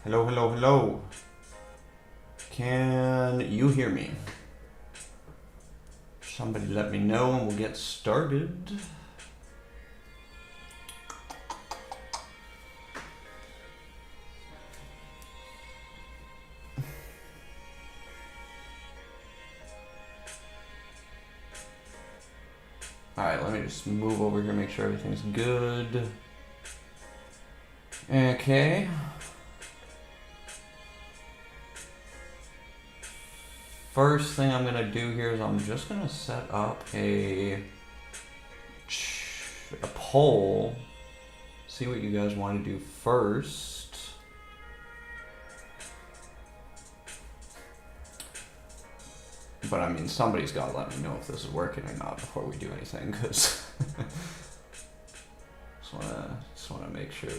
Hello, hello, hello. Can you hear me? Somebody let me know and we'll get started. Alright, let me just move over here, make sure everything's good. Okay. First thing I'm gonna do here is I'm just gonna set up a poll. See what you guys want to do first. But I mean, somebody's got to let me know if this is working or not before we do anything, because just wanna make sure.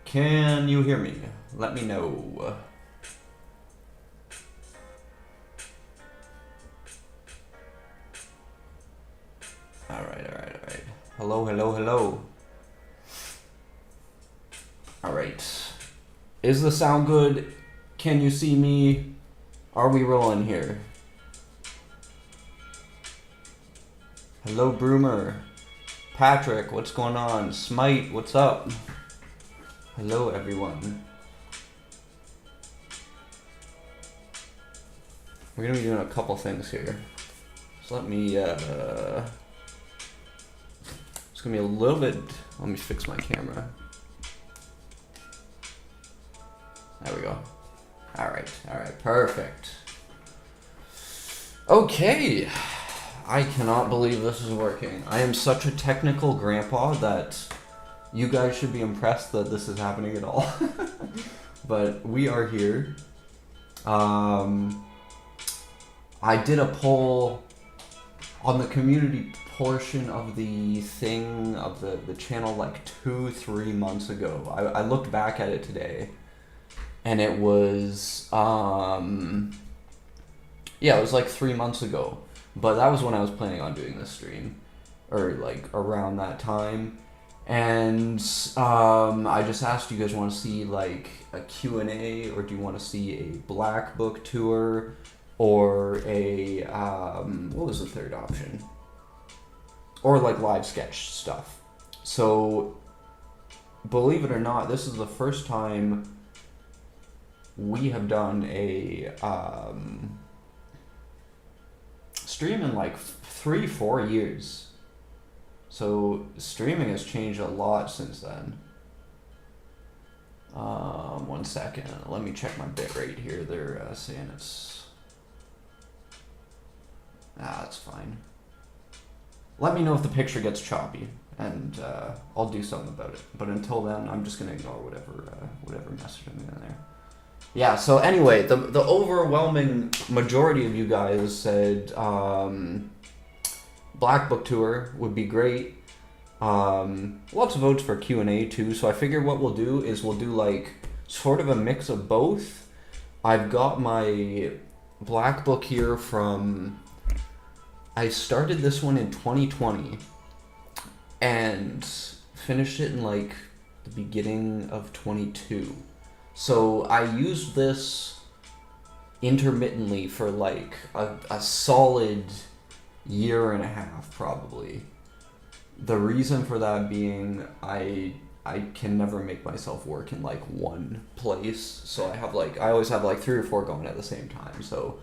Can you hear me? Let me know. Alright. Hello, hello, hello. Alright. Is the sound good? Can you see me? Are we rolling here? Hello, Broomer. Patrick, what's going on? Smite, what's up? Hello, everyone. We're gonna be doing a couple things here. So let me, it's gonna be a little bit, let me fix my camera. There we go. Alright, perfect. Okay. I cannot believe this is working. I am such a technical grandpa that you guys should be impressed that this is happening at all. But we are here. I did a poll on the community portion of the thing, of the channel, like 2-3 months ago. I looked back at it today, and it was, yeah, it was like 3 months ago. But that was when I was planning on doing this stream, or like around that time. And I just asked, do you guys want to see like a Q&A, or do you want to see a Blackbook tour, or a, what was the third option? Or like live sketch stuff. So, believe it or not, this is the first time we have done a stream in like 3-4 years. So streaming has changed a lot since then. 1 second, let me check my bitrate here. They're saying it's, that's fine. Let me know if the picture gets choppy, and I'll do something about it. But until then, I'm just gonna ignore whatever message I'm in there. Yeah, so anyway, the overwhelming majority of you guys said Blackbook tour would be great. Lots of votes for Q&A too, so I figured what we'll do is we'll do like sort of a mix of both. I've got my Blackbook here from, I started this one in 2020 and finished it in like the beginning of 22. So I used this intermittently for like a solid 1.5 years probably. The reason for that being I can never make myself work in like one place. So I always have like 3 or 4 going at the same time. So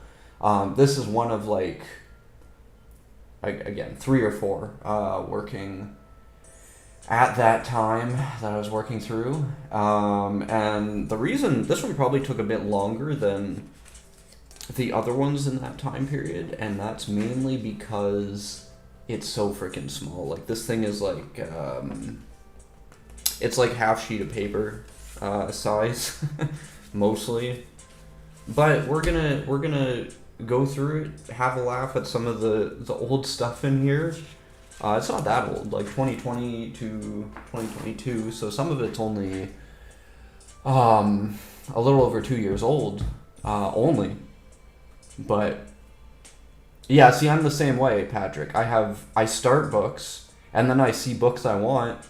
this is one of like, again, 3 or 4 working at that time that I was working through. And the reason this one probably took a bit longer than the other ones in that time period, and that's mainly because it's so freaking small. Like this thing is like, it's like half sheet of paper size, mostly. But we're gonna go through it, have a laugh at some of the old stuff in here. It's not that old, like 2020 to 2022, so some of it's only a little over 2 years old, only. But yeah, see, I'm the same way, Patrick. I start books, and then I see books I want,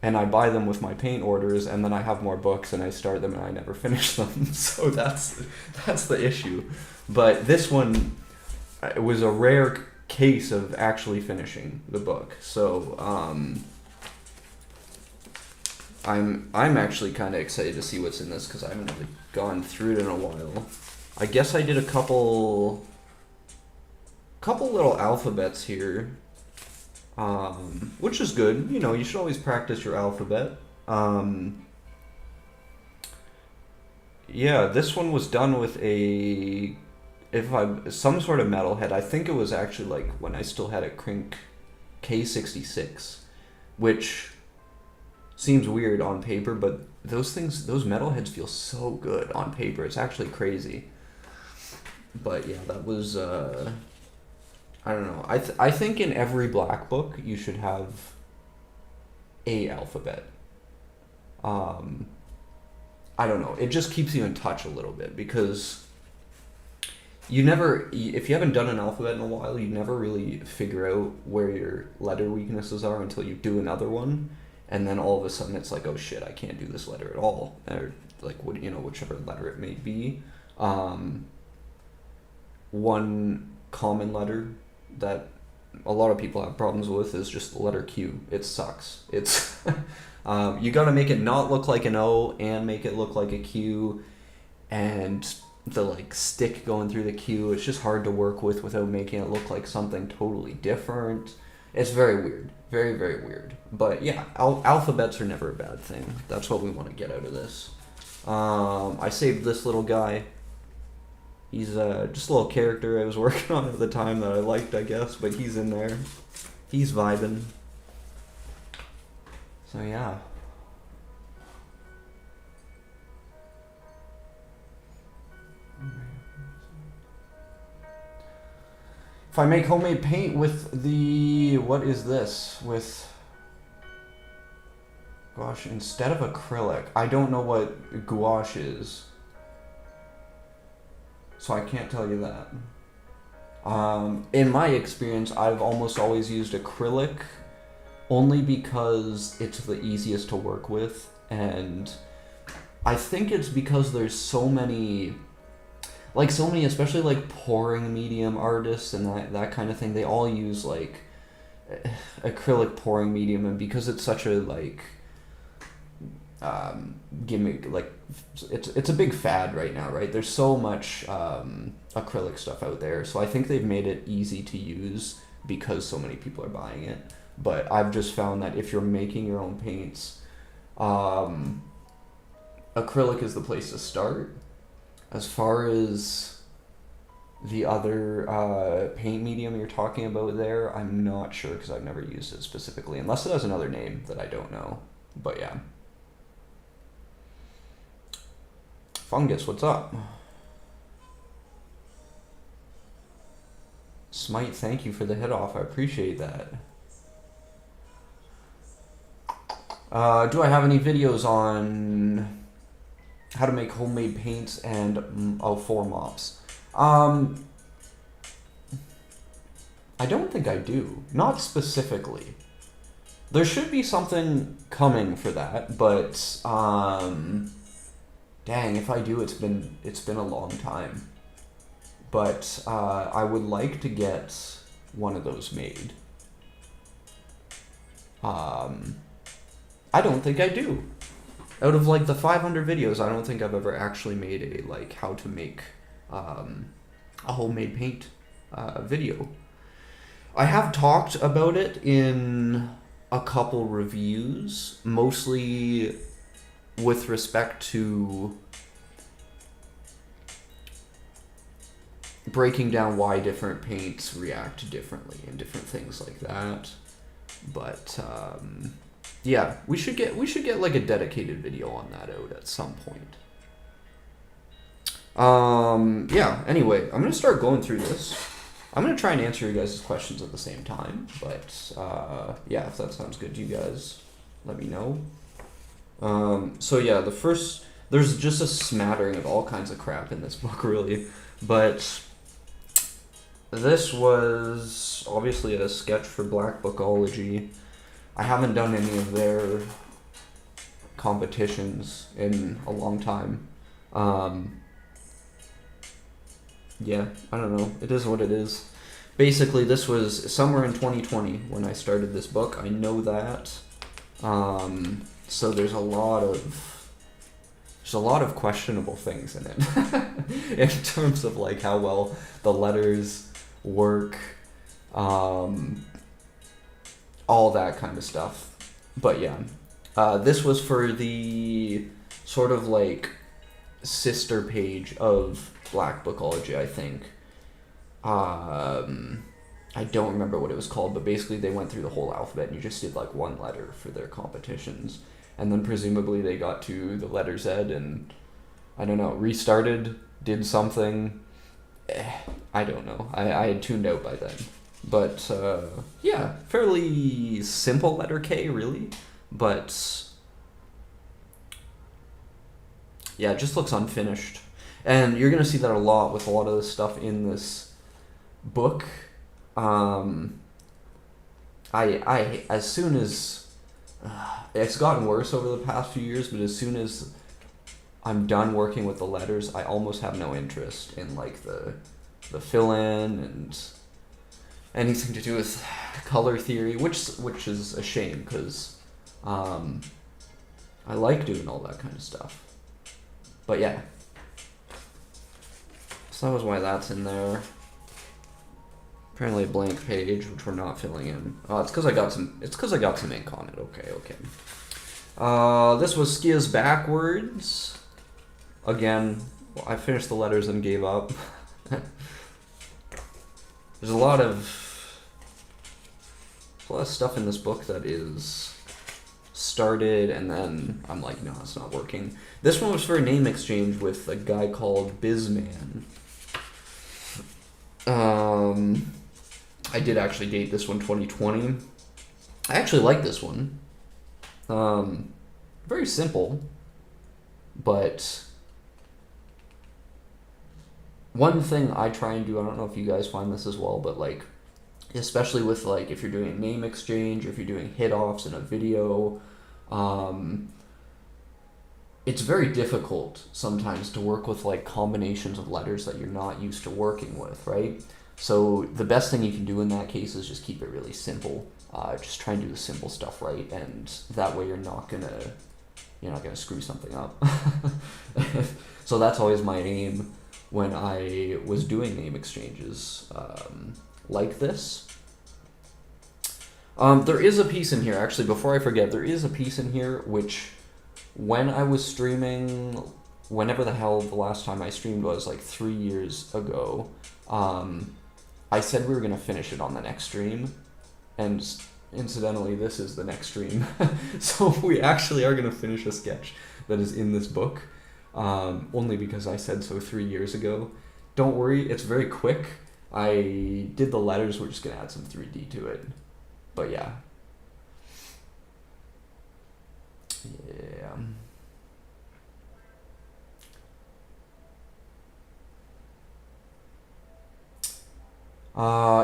and I buy them with my paint orders, and then I have more books and I start them and I never finish them. So that's the issue. But this one, it was a rare case of actually finishing the book. So I'm actually kind of excited to see what's in this because I haven't really gone through it in a while. I guess I did a couple little alphabets here. Which is good. You know, you should always practice your alphabet. Yeah, this one was done with some sort of metalhead. I think it was actually like when I still had a Krink K66, which seems weird on paper, but those metalheads feel so good on paper. It's actually crazy. But yeah, that was I don't know. I think in every Blackbook you should have a alphabet. I don't know. It just keeps you in touch a little bit because if you haven't done an alphabet in a while, you never really figure out where your letter weaknesses are until you do another one, and then all of a sudden it's like, oh shit, I can't do this letter at all, or like whichever letter it may be. One common letter that a lot of people have problems with is just the letter Q. It sucks. It's you gotta make it not look like an O and make it look like a Q, and the like stick going through the Q, it's just hard to work with without making it look like something totally different. It's very weird. Very, very weird. But yeah, alphabets are never a bad thing. That's what we want to get out of this. I saved this little guy. He's just a little character I was working on at the time that I liked, I guess, but he's in there. He's vibing. So yeah. If I make homemade paint with the, what is this? With, gosh, instead of acrylic, I don't know what gouache is. So I can't tell you that. In my experience, I've almost always used acrylic only because it's the easiest to work with, and I think it's because there's so many, especially like pouring medium artists and that kind of thing, they all use like acrylic pouring medium, and because it's such a like gimmick, like it's a big fad right now, right? There's so much acrylic stuff out there, so I think they've made it easy to use because so many people are buying it. But I've just found that if you're making your own paints, acrylic is the place to start. As far as the other paint medium you're talking about there, I'm not sure because I've never used it specifically, unless it has another name that I don't know. But yeah. Fungus, what's up? Smite, thank you for the hit off. I appreciate that. Do I have any videos on how to make homemade paints and 4 mops? I don't think I do. Not specifically. There should be something coming for that, but dang, if I do, it's been a long time. But I would like to get one of those made. I don't think I do. Out of like the 500 videos, I don't think I've ever actually made a like how to make a homemade paint video. I have talked about it in a couple reviews, mostly with respect to breaking down why different paints react differently and different things like that. But yeah, we should get like a dedicated video on that out at some point. Yeah, anyway, I'm gonna start going through this. I'm gonna try and answer your guys' questions at the same time, but yeah, if that sounds good to you guys, let me know. So yeah, there's just a smattering of all kinds of crap in this book, really, but this was obviously a sketch for Blackbookology. I haven't done any of their competitions in a long time. Yeah, I don't know. It is what it is. Basically, this was somewhere in 2020 when I started this book. I know that. So there's a lot of questionable things in it in terms of like how well the letters work, all that kind of stuff. But yeah, this was for the sort of like sister page of Blackbookology, I think. I don't remember what it was called, but basically they went through the whole alphabet and you just did like one letter for their competitions. And then presumably they got to the letter Z and, I don't know, restarted, did something. I don't know. I had tuned out by then. But, yeah, fairly simple letter K, really. But, yeah, it just looks unfinished. And you're going to see that a lot with a lot of the stuff in this book. As soon as it's gotten worse over the past few years, but as soon as I'm done working with the letters, I almost have no interest in like the fill-in and anything to do with color theory, which is a shame because I like doing all that kind of stuff. But yeah, so that was why that's in there. Apparently a blank page, which we're not filling in. Oh, it's because I got some ink on it. Okay. This was Sciz backwards. Again, I finished the letters and gave up. There's a lot of stuff in this book that is started and then I'm like, no, it's not working. This one was for a name exchange with a guy called Bizman. I did actually date this one 2020. I actually like this one. Very simple, but one thing I try and do, I don't know if you guys find this as well, but like, especially with like, if you're doing a name exchange, or if you're doing hit-offs in a video, it's very difficult sometimes to work with like combinations of letters that you're not used to working with, right? So the best thing you can do in that case is just keep it really simple. Just try and do the simple stuff right, and that way you're not gonna screw something up. So that's always my aim when I was doing name exchanges like this. There is a piece in here, actually, before I forget, there is a piece in here which, when I was streaming, whenever the hell the last time I streamed was, like 3 years ago, I said we were going to finish it on the next stream, and incidentally, this is the next stream. So we actually are going to finish a sketch that is in this book, only because I said so 3 years ago. Don't worry, it's very quick. I did the letters, we're just going to add some 3D to it. But yeah. Yeah.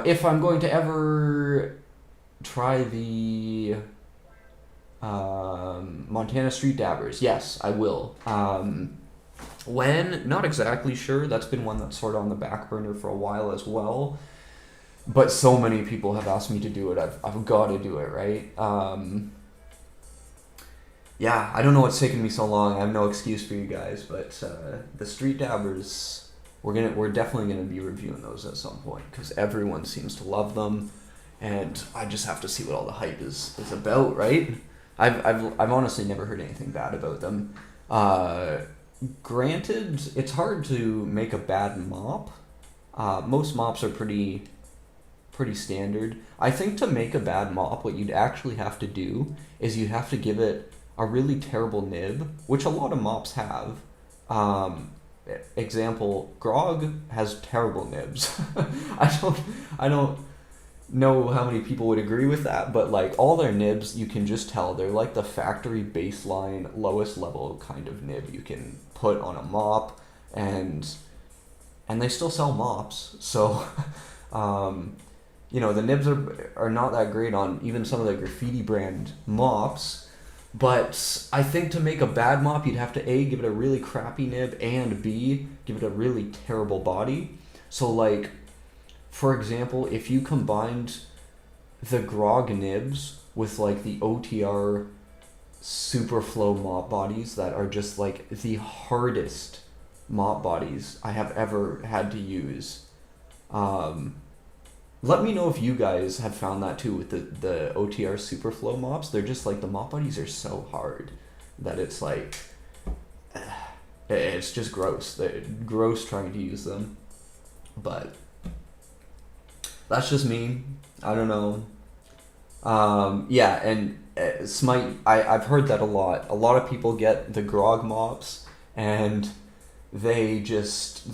If I'm going to ever try the Montana Street Dabbers, yes, I will. When? Not exactly sure. That's been one that's sort of on the back burner for a while as well. But so many people have asked me to do it, I've got to do it, right? Yeah, I don't know what's taking me so long. I have no excuse for you guys, but the Street Dabbers, we're definitely gonna be reviewing those at some point because everyone seems to love them, and I just have to see what all the hype is about, right? I've honestly never heard anything bad about them. Granted, it's hard to make a bad mop. Most mops are pretty standard. I think to make a bad mop, what you'd actually have to do is you have to give it a really terrible nib, which a lot of mops have. Example, Grog has terrible nibs. I don't know how many people would agree with that, but like all their nibs, you can just tell they're like the factory baseline lowest level kind of nib you can put on a mop, and they still sell mops. So the nibs are not that great on even some of the Graffiti brand mops, But I think to make a bad mop, you'd have to A, give it a really crappy nib, and B, give it a really terrible body. So, like, for example, if you combined the Grog nibs with, like, the OTR Superflow mop bodies that are just, like, the hardest mop bodies I have ever had to use. Um, Let me know if you guys have found that too with the OTR Superflow mops. They're just like the mop buddies are so hard that it's like it's just gross. They're gross trying to use them, but that's just me. I don't know. Yeah, and Smite. I've heard that a lot. A lot of people get the Grog mops, and the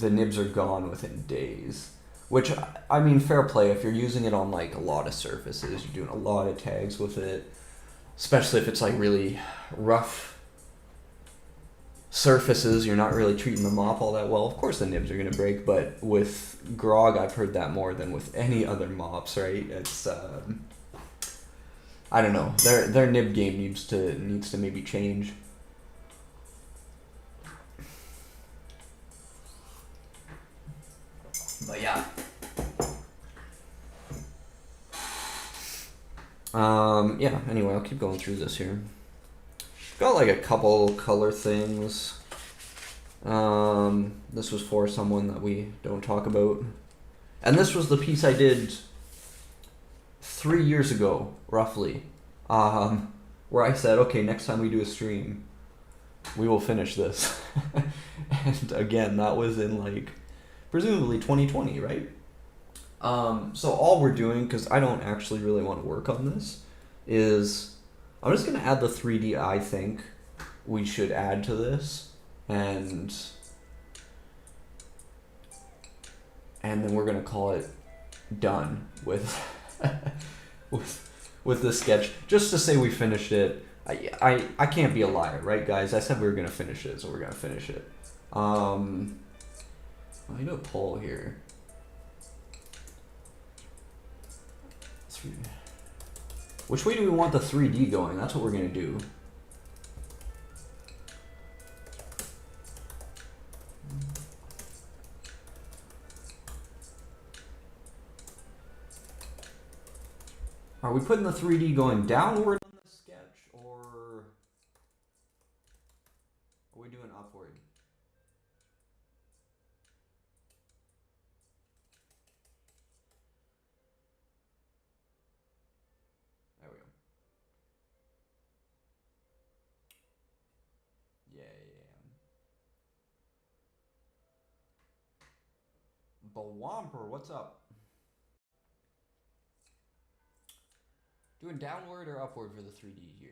nibs are gone within days. Which, I mean, fair play. If you're using it on, like, a lot of surfaces, you're doing a lot of tags with it. Especially if it's, like, really rough surfaces, you're not really treating the mop all that well. Of course the nibs are going to break, but with Grog, I've heard that more than with any other mops, right? It's, I don't know. Their nib game needs to maybe change. But yeah. Yeah, anyway, I'll keep going through this here. Got like a couple color things. This was for someone that we don't talk about. And this was the piece I did 3 years ago, roughly. Where I said, okay, next time we do a stream, we will finish this. And again, that was in, like, presumably 2020, right? So all we're doing, because I don't actually really want to work on this, is I'm just going to add the 3D I think we should add to this, and then we're going to call it done with with this sketch, just to say we finished it. I can't be a liar, right, guys? I said we were going to finish it, so we're going to finish it. I need a poll here. Which way do we want the 3D going? That's what we're going to do. Are we putting the 3D going downward on the sketch, or are we doing upward? There we go. Yeah. Bawamper, what's up? Doing downward or upward for the 3D here?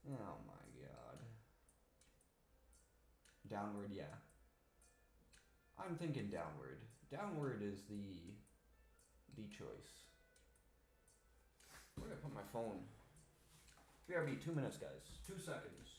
Oh my god. Downward, yeah. I'm thinking downward. Downward is the choice. Where did I put my phone? BRB, 2 minutes, guys. 2 seconds.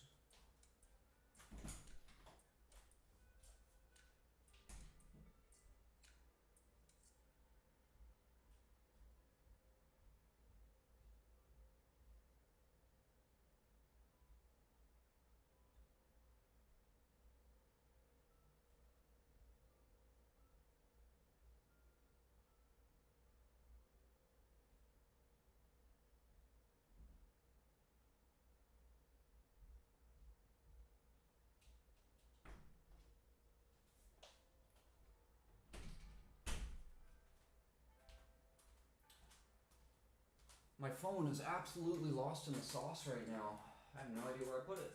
My phone is absolutely lost in the sauce right now. I have no idea where I put it.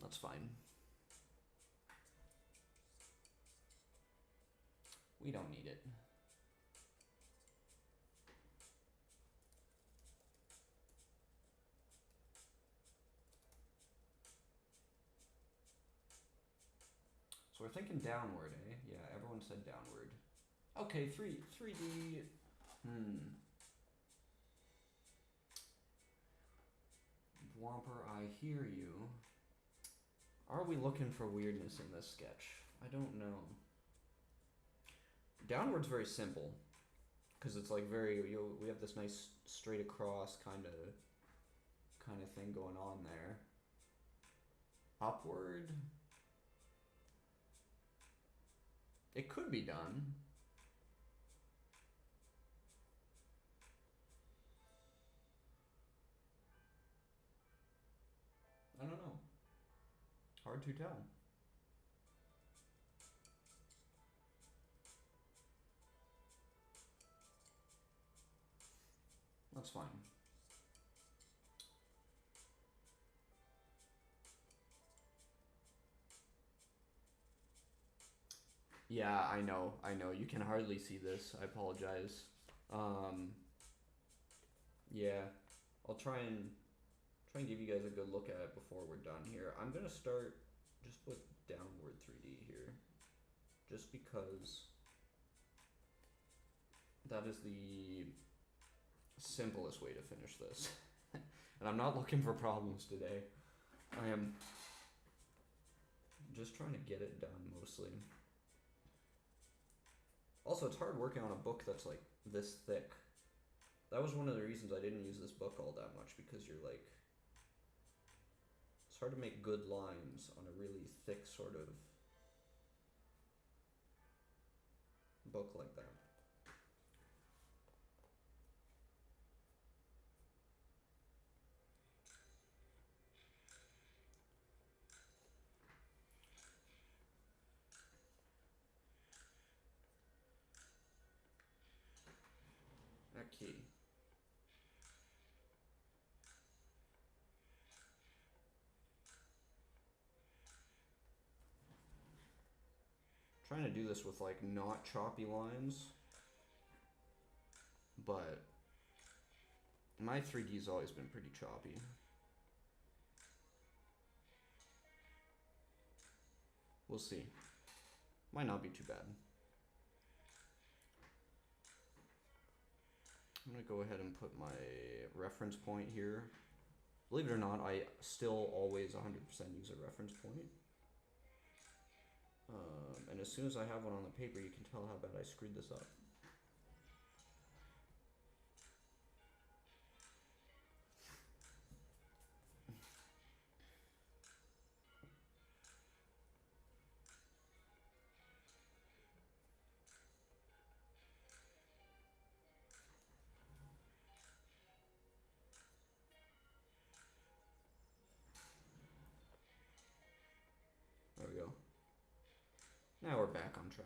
That's fine. We don't need it. So we're thinking downward, eh? Yeah, everyone said downward. Okay, 3D. Whomper, I hear you. Are we looking for weirdness in this sketch? I don't know. Downward's very simple. Because it's like very, we have this nice straight across kind of thing going on there. Upward. It could be done. I don't know. Hard to tell. That's fine. Yeah, I know. You can hardly see this. I apologize. Yeah, I'll try and give you guys a good look at it before we're done here. I'm gonna start just with downward 3D here, just because that is the simplest way to finish this. And I'm not looking for problems today. I am just trying to get it done mostly. Also, it's hard working on a book that's like this thick. That was one of the reasons I didn't use this book all that much, because you're like, it's hard to make good lines on a really thick sort of book like that. Okay. Trying to do this with like not choppy lines, but my 3D's always been pretty choppy. We'll see. Might not be too bad. I'm gonna go ahead and put my reference point here. Believe it or not, I still always 100% use a reference point. And as soon as I have one on the paper, you can tell how bad I screwed this up. There we go. Now we're back on track.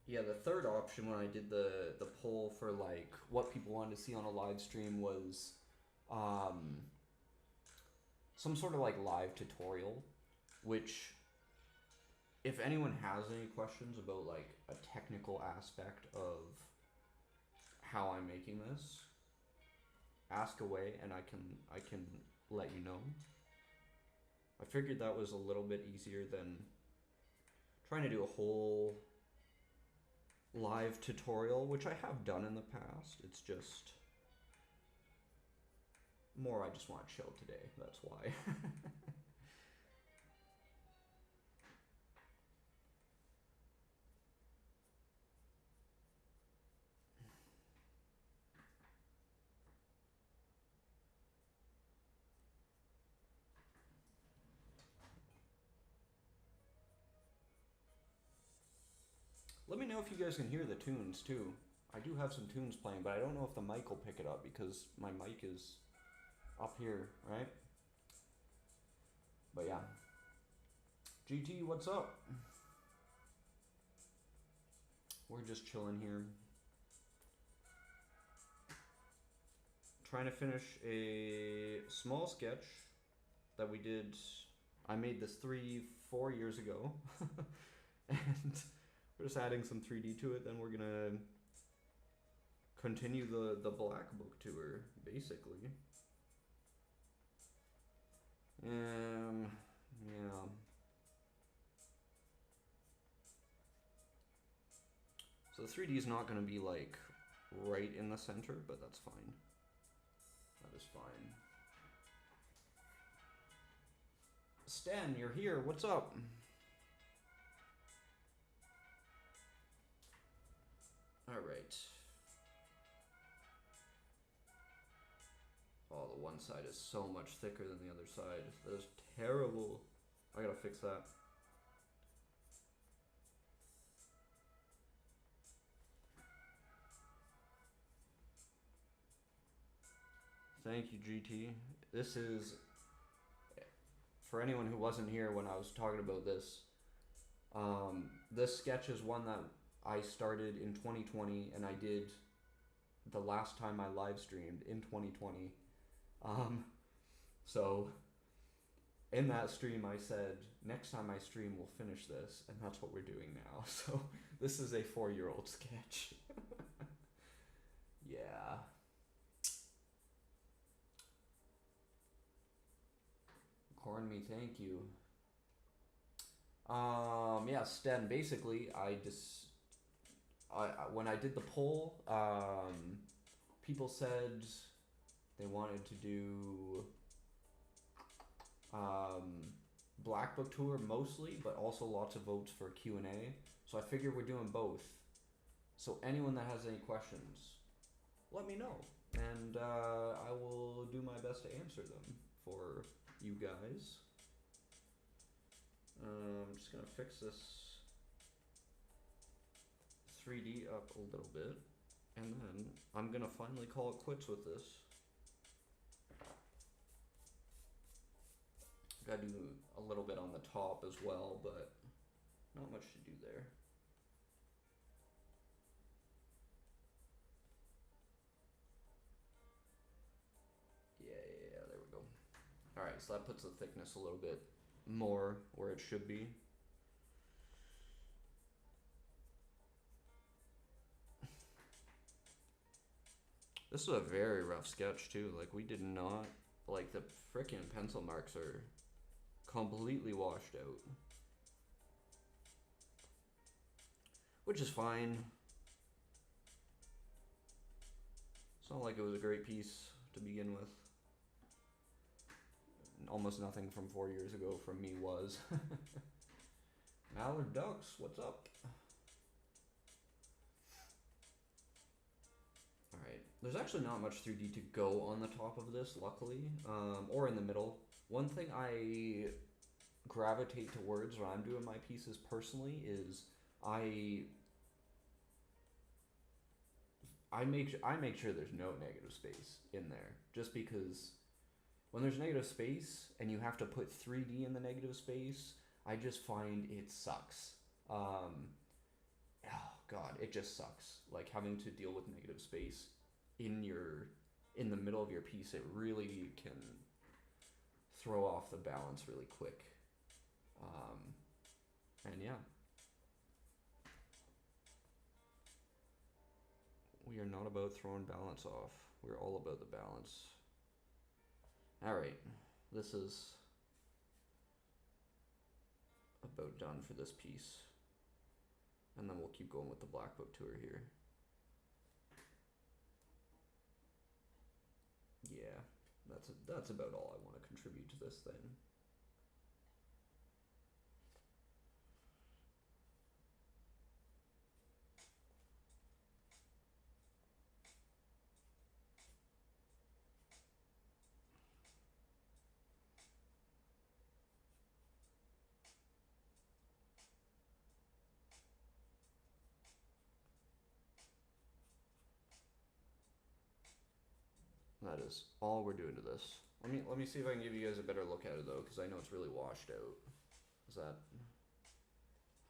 Yeah, the third option when I did the poll for like what people wanted to see on a live stream was some sort of like live tutorial, which if anyone has any questions about like a technical aspect of how I'm making this, ask away and I can let you know. I figured that was a little bit easier than trying to do a whole live tutorial, which I have done in the past. It's just more I just want to chill today, that's why. Let me know if you guys can hear the tunes too. I do have some tunes playing, but I don't know if the mic will pick it up because my mic is up here, right? But yeah. GT, what's up? We're just chilling here. Trying to finish a small sketch that we did I made this 4 years ago, and we're just adding some 3D to it. Then we're gonna continue the Blackbook tour, basically. Yeah. So the 3D is not going to be like right in the center, but that's fine. That is fine. Stan, you're here. What's up? All right. Oh, the one side is so much thicker than the other side. That is terrible. I gotta fix that. Thank you, GT. This is, for anyone who wasn't here when I was talking about this, this sketch is one that I started in 2020, and I did the last time I live streamed in 2020. So in that stream I said, next time I stream we'll finish this, and that's what we're doing now. So this is a 4-year-old sketch. Yeah. Corn me, thank you. Yeah, Sten, basically when I did the poll, people said they wanted to do Blackbook tour mostly, but also lots of votes for Q&A. So I figured we're doing both. So anyone that has any questions, let me know, and I will do my best to answer them for you guys. I'm just gonna fix this 3D up a little bit, and then I'm gonna finally call it quits with this. Gotta do a little bit on the top as well, but not much to do there. Yeah, there we go. Alright, so that puts the thickness a little bit more where it should be. This is a very rough sketch too. Like, we did not, like, the frickin' pencil marks are completely washed out, which is fine. It's not like it was a great piece to begin with. Almost nothing from 4 years ago from me was. Mallard Ducks, what's up? Alright, there's actually not much 3D to go on the top of this, luckily, or in the middle. One thing I gravitate towards when I'm doing my pieces personally is I make sure there's no negative space in there, just because when there's negative space and you have to put 3D in the negative space, I just find it sucks. Oh god, it just sucks. Like, having to deal with negative space in the middle of your piece, it really can throw off the balance really quick. And yeah. We are not about throwing balance off. We're all about the balance. Alright, this is about done for this piece. And then we'll keep going with the Blackbook tour here. Yeah, that's about all I want to contribute to this thing. That is all we're doing to this. Let me see if I can give you guys a better look at it though, because I know it's really washed out. Is that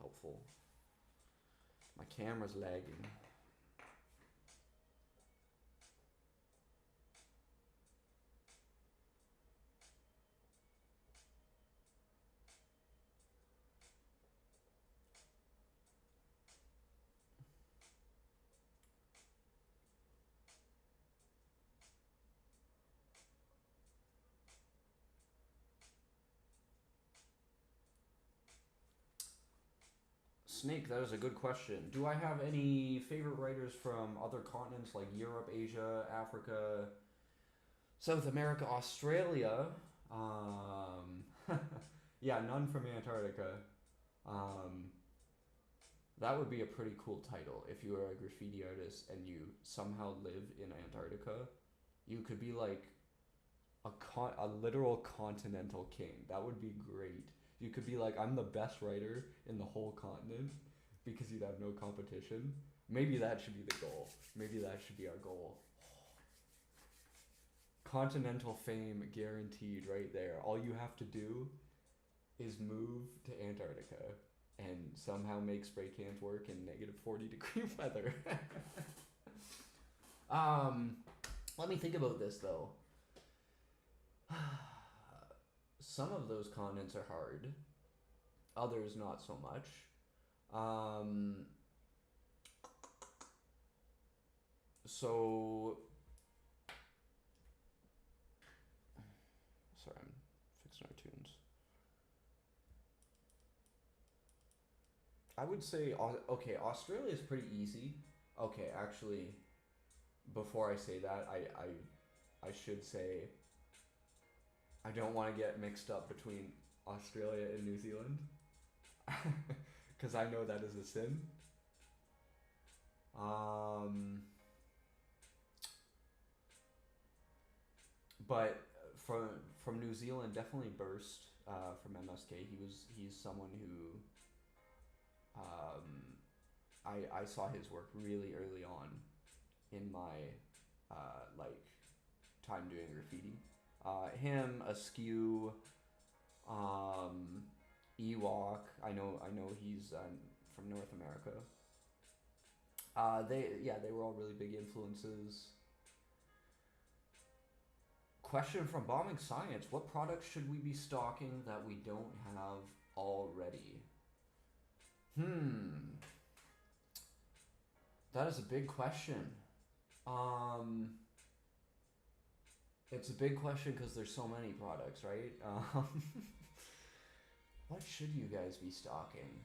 helpful? My camera's lagging. Snake, that is a good question. Do I have any favorite writers from other continents like Europe, Asia, Africa, South America, Australia? Yeah, none from Antarctica. Um, that would be a pretty cool title if you were a graffiti artist and you somehow live in Antarctica. You could be like a literal continental king. That would be great. You could be like, I'm the best writer in the whole continent because you'd have no competition. Maybe that should be the goal. Maybe that should be our goal. Continental fame guaranteed right there. All you have to do is move to Antarctica and somehow make spray cans work in negative 40-degree weather. Let me think about this though. Some of those continents are hard, others not so much. So, sorry, I'm fixing our tunes. I would say, okay, Australia is pretty easy. Okay, actually, before I say that, I should say I don't want to get mixed up between Australia and New Zealand. Because I know that is a sin. But from New Zealand, definitely Burst from MSK. He's someone who I saw his work really early on in my like time doing graffiti. Him, Askew, Ewok. I know he's from North America. They were all really big influences. Question from Bombing Science: what products should we be stocking that we don't have already? That is a big question. It's a big question because there's so many products, right? What should you guys be stocking?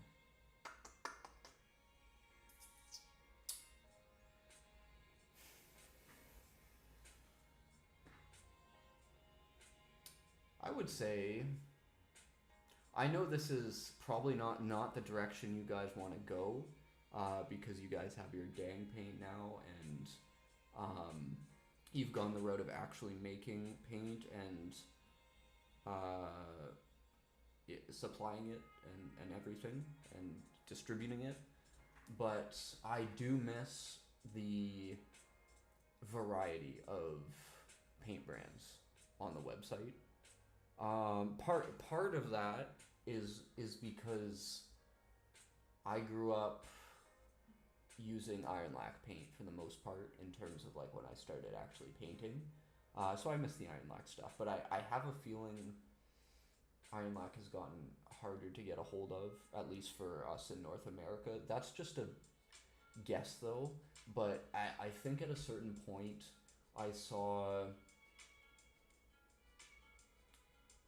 I would say, I know this is probably not the direction you guys want to go, because you guys have your gang paint now, and you've gone the road of actually making paint and supplying it and everything and distributing it. But I do miss the variety of paint brands on the website. Part of that is because I grew up using iron lac paint for the most part in terms of like when I started actually painting. So I miss the iron lac stuff, but I have a feeling iron lac has gotten harder to get a hold of, at least for us in North America. That's just a guess though, but I think at a certain point I saw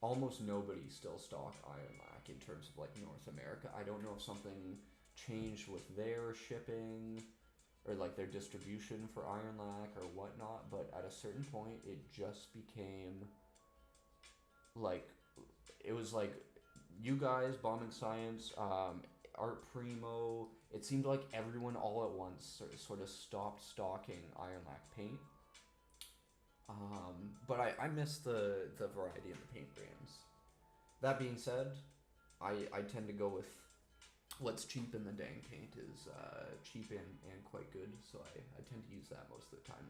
almost nobody still stock iron lac in terms of like North America. I don't know if something changed with their shipping or like their distribution for iron lac or whatnot, but at a certain point it just became like, it was like you guys, Bombing Science, Art Primo, it seemed like everyone all at once sort of stopped stocking iron lac paint. But I miss the variety of the paint brands. That being said, I tend to go with what's cheap, and the dang paint is cheap and quite good, so I tend to use that most of the time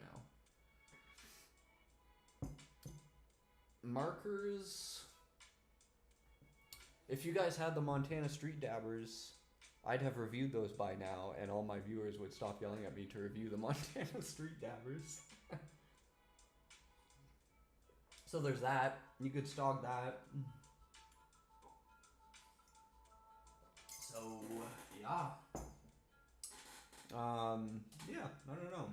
now. Markers. If you guys had the Montana Street Dabbers, I'd have reviewed those by now, and all my viewers would stop yelling at me to review the Montana Street Dabbers. So there's that. You could stock that. So, yeah. Yeah, I don't know.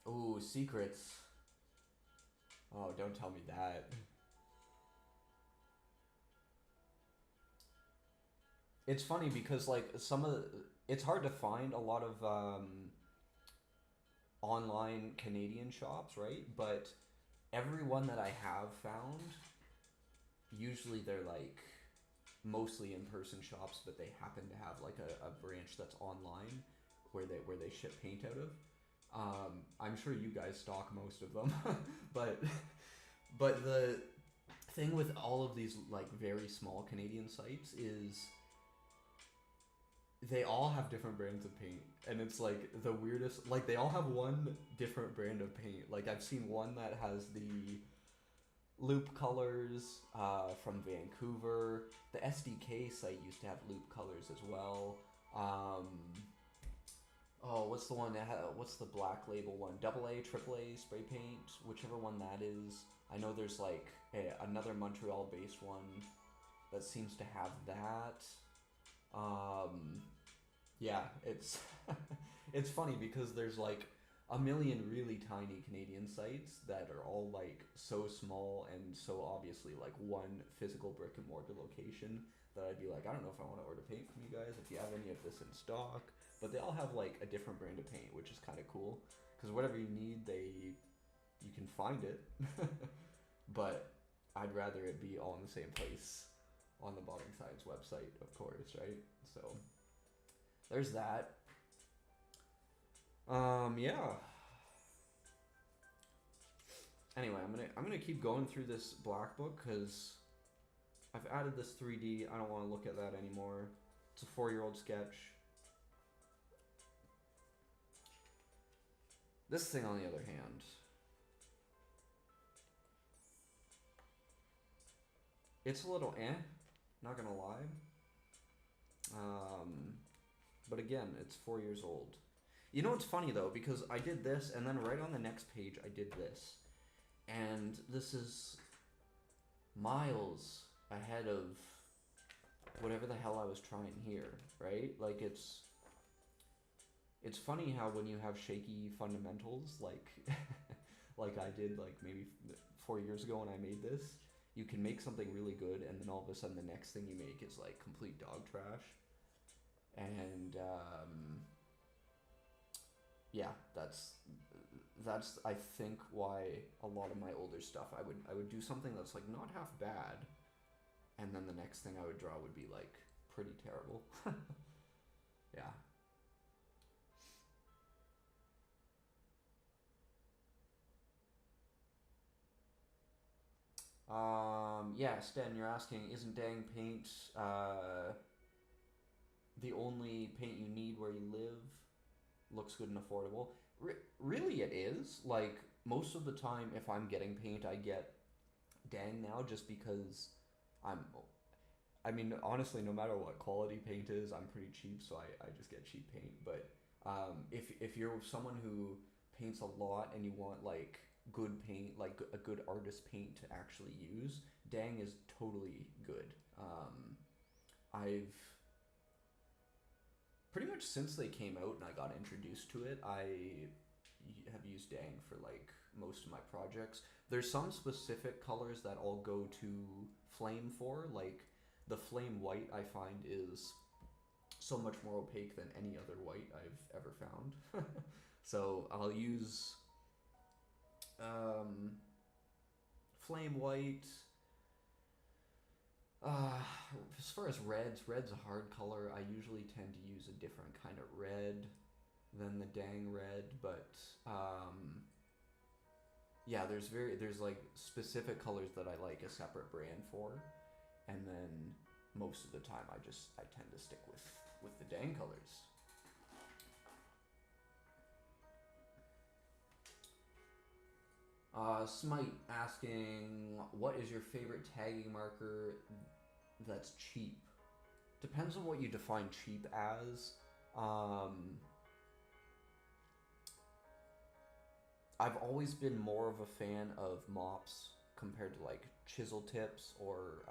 Ooh, secrets. Oh, don't tell me that. It's funny because like it's hard to find a lot of online Canadian shops, right? But everyone that I have found, usually they're like mostly in-person shops, but they happen to have like a branch that's online where they ship paint out of. I'm sure you guys stock most of them, but the thing with all of these like very small Canadian sites is they all have different brands of paint, and it's like the weirdest. Like they all have one different brand of paint. Like I've seen one that has the Loop Colors from Vancouver. The SDK site used to have Loop Colors as well. Oh, what's the one that what's the black label one? Double A, triple A spray paint, whichever one that is. I know there's like another Montreal-based one that seems to have that. Yeah, it's it's funny because there's like a million really tiny Canadian sites that are all like so small and so obviously like one physical brick and mortar location that I'd be like, I don't know if I want to order paint from you guys, if you have any of this in stock. But they all have like a different brand of paint, which is kind of cool because whatever you need, you can find it. But I'd rather it be all in the same place on the Botting Science website, of course, right? So there's that. Yeah. Anyway, I'm gonna keep going through this Blackbook because I've added this 3D. I don't want to look at that anymore. It's a 4-year-old sketch. This thing, on the other hand, it's a little not gonna lie. But again, it's 4 years old. You know what's funny though, because I did this, and then right on the next page I did this. And this is miles ahead of whatever the hell I was trying here, right? Like it's funny how when you have shaky fundamentals, like like I did like maybe 4 years ago when I made this, you can make something really good, and then all of a sudden the next thing you make is like complete dog trash. And yeah, that's I think why a lot of my older stuff I would do something that's like not half bad, and then the next thing I would draw would be like pretty terrible. Yeah. Yeah, Sten, you're asking, isn't Dang Paint the only paint you need where you live? Looks good and affordable. Really, it is. Like, most of the time, if I'm getting paint, I get Dang now just because I'm. I mean, honestly, no matter what quality paint is, I'm pretty cheap, so I just get cheap paint. But if you're someone who paints a lot and you want, like, good paint, like a good artist paint to actually use, Dang is totally good. I've pretty much since they came out and I got introduced to it, I have used Dang for like most of my projects. There's some specific colors that I'll go to Flame for, like the Flame White I find is so much more opaque than any other white I've ever found. So I'll use Flame White. As far as red's a hard color. I usually tend to use a different kind of red than the Dang red, but yeah, there's like specific colors that I like a separate brand for, and then most of the time I tend to stick with the Dang colors. Smite asking, what is your favorite tagging marker that's cheap? Depends on what you define cheap as. I've always been more of a fan of mops compared to like chisel tips or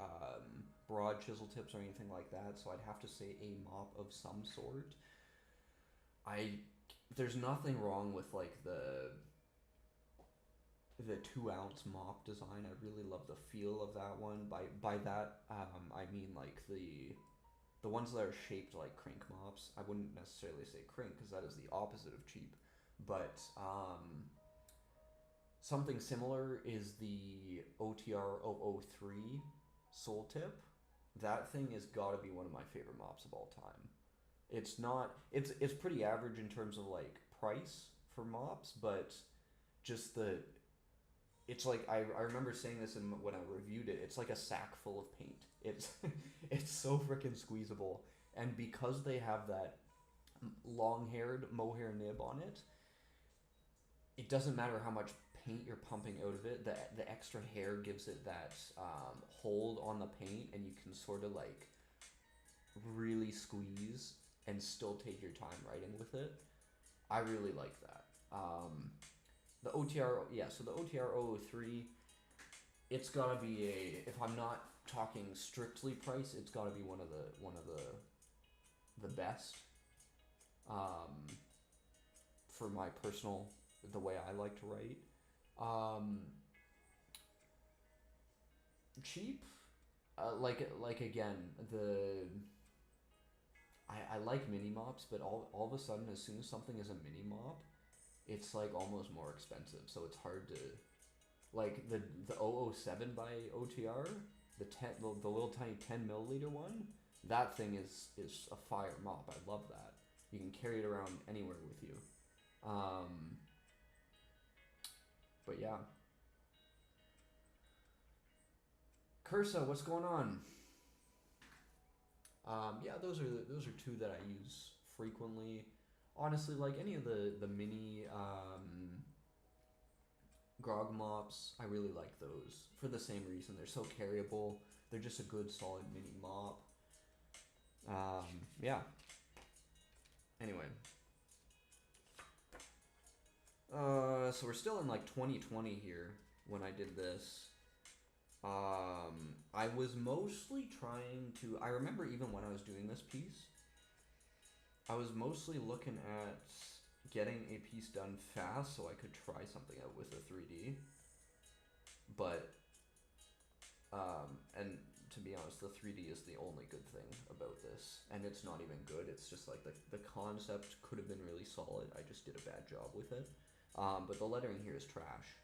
broad chisel tips or anything like that, so I'd have to say a mop of some sort. There's nothing wrong with like the the 2-ounce mop design. I really love the feel of that one. By that, I mean like the ones that are shaped like crink mops. I wouldn't necessarily say crink because that is the opposite of cheap, but something similar is the OTR 003 Soul Tip. That thing has got to be one of my favorite mops of all time. It's not. It's pretty average in terms of like price for mops, but just the. It's like I remember saying this when I reviewed it. It's like a sack full of paint. It's it's so freaking squeezable, and because they have that long-haired mohair nib on it, it doesn't matter how much paint you're pumping out of it. The extra hair gives it that hold on the paint, and you can sort of like really squeeze and still take your time writing with it. I really like that. The OTR, yeah, so the OTR 003, it's gotta be if I'm not talking strictly price, it's gotta be one of the best. For my personal, the way I like to write. Cheap, like again, I like mini mops, but all of a sudden, as soon as something is a mini mop, it's like almost more expensive. So it's hard to, like the 007 by OTR, the little tiny 10 milliliter one. That thing is a fire mop. I love that. You can carry it around anywhere with you. But yeah. Cursa, what's going on? Yeah, those are two that I use frequently. Honestly, like any of the mini grog mops, I really like those for the same reason. They're so carryable. They're just a good solid mini mop. Yeah. Anyway. So we're still in like 2020 here when I did this. I was mostly trying to, I remember even when I was doing this piece, I was mostly looking at getting a piece done fast so I could try something out with a 3D. But, and to be honest, the 3D is the only good thing about this. And it's not even good, it's just like the concept could have been really solid, I just did a bad job with it. But the lettering here is trash.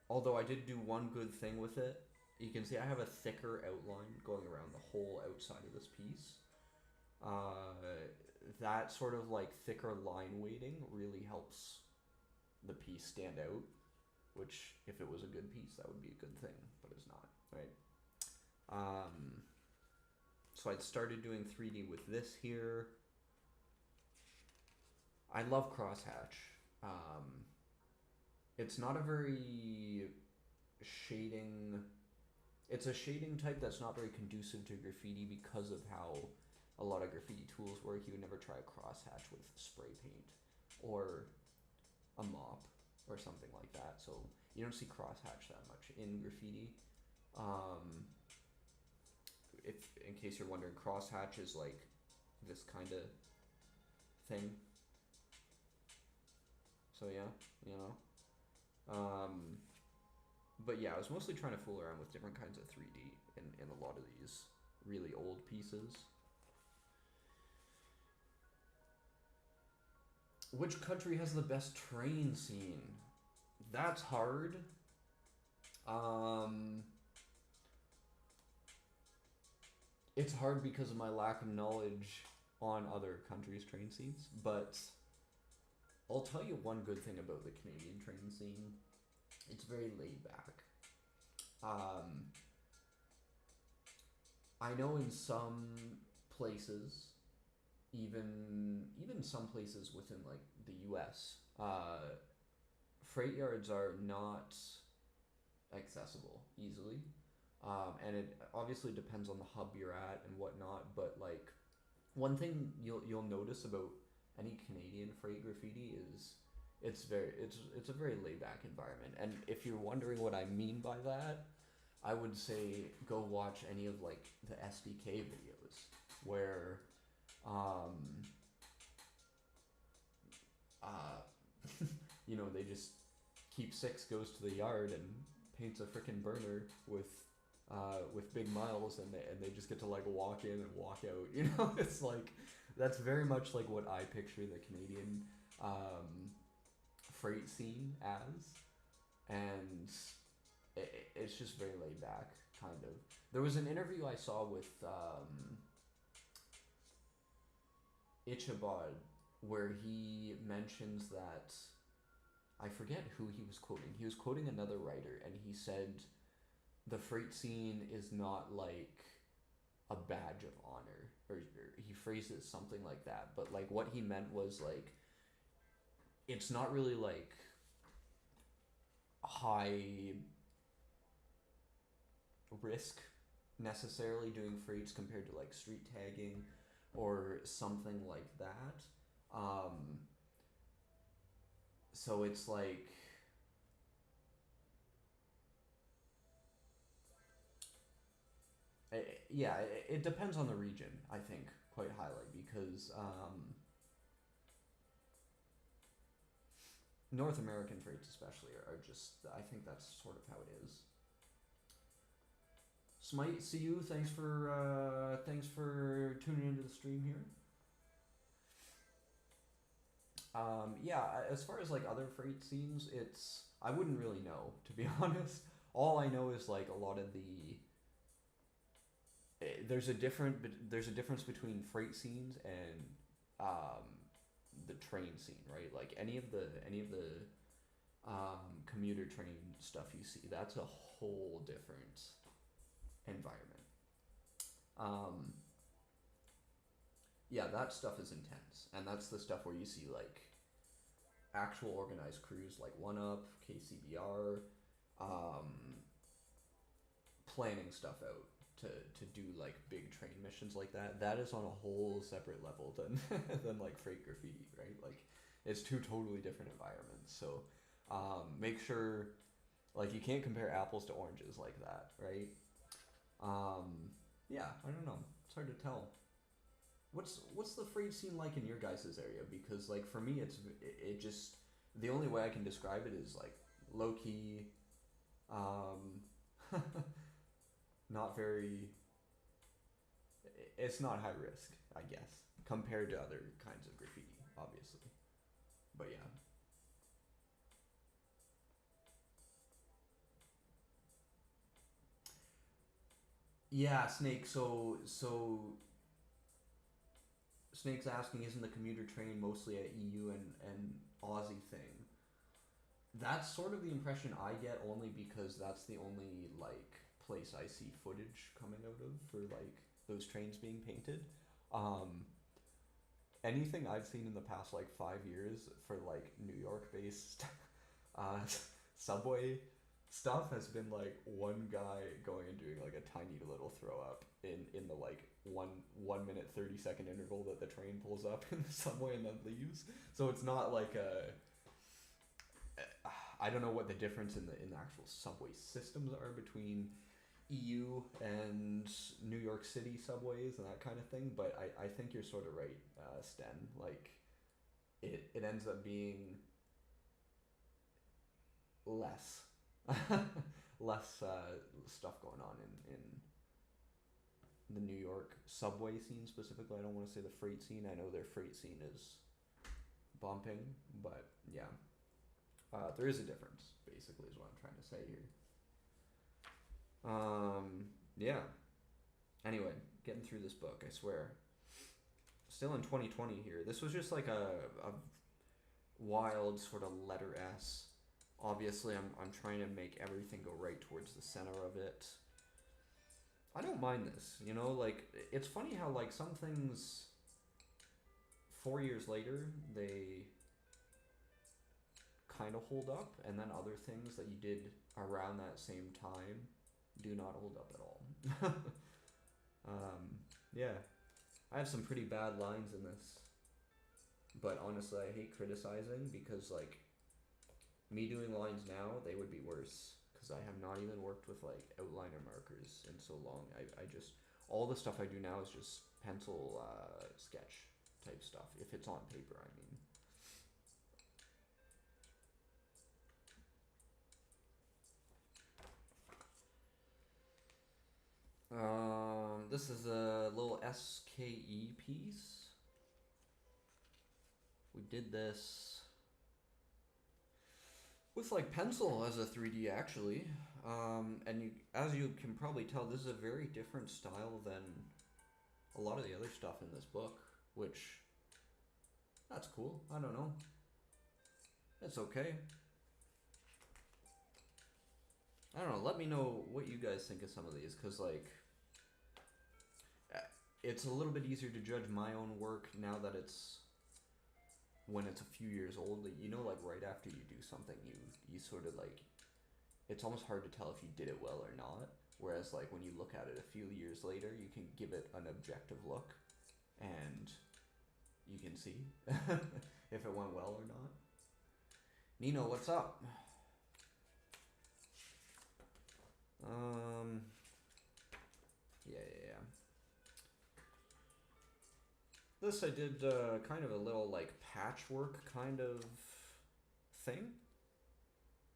Although I did do one good thing with it. You can see I have a thicker outline going around the whole outside of this piece. That sort of like thicker line weighting really helps the piece stand out, which if it was a good piece, that would be a good thing, but it's not, right? So I'd started doing 3D with this here. I love crosshatch. It's not a very shading... It's a shading type that's not very conducive to graffiti because of how a lot of graffiti tools work. You would never try a crosshatch with spray paint or a mop or something like that. So you don't see crosshatch that much in graffiti. If, in case you're wondering, crosshatch is like this kind of thing. So yeah, you know. But yeah, I was mostly trying to fool around with different kinds of 3D in a lot of these really old pieces. Which country has the best train scene? That's hard. It's hard because of my lack of knowledge on other countries' train scenes, but I'll tell you one good thing about the Canadian train scene. It's very laid back. I know in some places, even some places within like the US, freight yards are not accessible easily. And it obviously depends on the hub you're at and whatnot, but like one thing you'll notice about any Canadian freight graffiti is it's a very laid back environment. And if you're wondering what I mean by that, I would say go watch any of like the SDK videos where you know, they just keep 6, goes to the yard and paints a frickin' burner with big miles, and they just get to like walk in and walk out. You know, it's like that's very much like what I picture the Canadian freight scene as, and it's just very laid back, kind of. There was an interview I saw with Ichabod where he mentions that, I forget who he was quoting. He was quoting another writer, and he said the freight scene is not like a badge of honor, or he phrased it something like that. But like what he meant was like it's not really like high risk necessarily doing freights compared to like street tagging or something like that. So it's like yeah, it depends on the region, I think, quite highly, because North American freights especially are just, I think that's sort of how it is. Smite, see you. Thanks for tuning into the stream here. Yeah, as far as like other freight scenes, it's, I wouldn't really know, to be honest. All I know is like a lot of the there's a difference between freight scenes and the train scene, right? Like any of the commuter train stuff you see, that's a whole different environment. Yeah, that stuff is intense, and that's the stuff where you see like actual organized crews like One Up, KCBR, planning stuff out to do like big train missions like that. That is on a whole separate level than than like freight graffiti, right? Like it's two totally different environments. So make sure, like, you can't compare apples to oranges like that, right? Yeah, I don't know. It's hard to tell. What's the freight scene like in your guys' area? Because like for me, it just, the only way I can describe it is like low key, not very. It's not high risk, I guess, compared to other kinds of graffiti, obviously. But yeah. Yeah, Snake. So Snake's asking, isn't the commuter train mostly a EU and Aussie thing? That's sort of the impression I get, only because that's the only like place I see footage coming out of for like those trains being painted. Anything I've seen in the past like 5 years for like New York based subway stuff has been like one guy going and doing like a tiny little throw up in the like 1 minute 30-second interval that the train pulls up in the subway and then leaves. So it's not like a, I don't know what the difference in the actual subway systems are between EU and New York City subways and that kind of thing, but I think you're sort of right, Sten. Like it ends up being less stuff going on in the New York subway scene specifically. I don't want to say the freight scene. I know their freight scene is bumping, but yeah. There is a difference, basically, is what I'm trying to say here. Yeah. Anyway, getting through this book, I swear. Still in 2020 here. This was just like a wild sort of letter S. Obviously, I'm trying to make everything go right towards the center of it. I don't mind this, you know? Like, it's funny how, like, some things 4 years later, they kind of hold up, and then other things that you did around that same time do not hold up at all. Yeah, I have some pretty bad lines in this, but honestly I hate criticizing, because like me doing lines now, they would be worse, because I have not even worked with like outliner markers in so long. I just, all the stuff I do now is just pencil sketch type stuff, if it's on paper, I mean. This is a little SKE piece. We did this with like pencil as a 3D actually. And as you can probably tell, this is a very different style than a lot of the other stuff in this book, which, that's cool. I don't know. It's okay. I don't know, let me know what you guys think of some of these, because, like, it's a little bit easier to judge my own work now that it's, when it's a few years old. You know, like, right after you do something, you sort of, like, it's almost hard to tell if you did it well or not, whereas, like, when you look at it a few years later, you can give it an objective look, and you can see if it went well or not. Nino, what's up? Yeah. This I did kind of a little like patchwork kind of thing.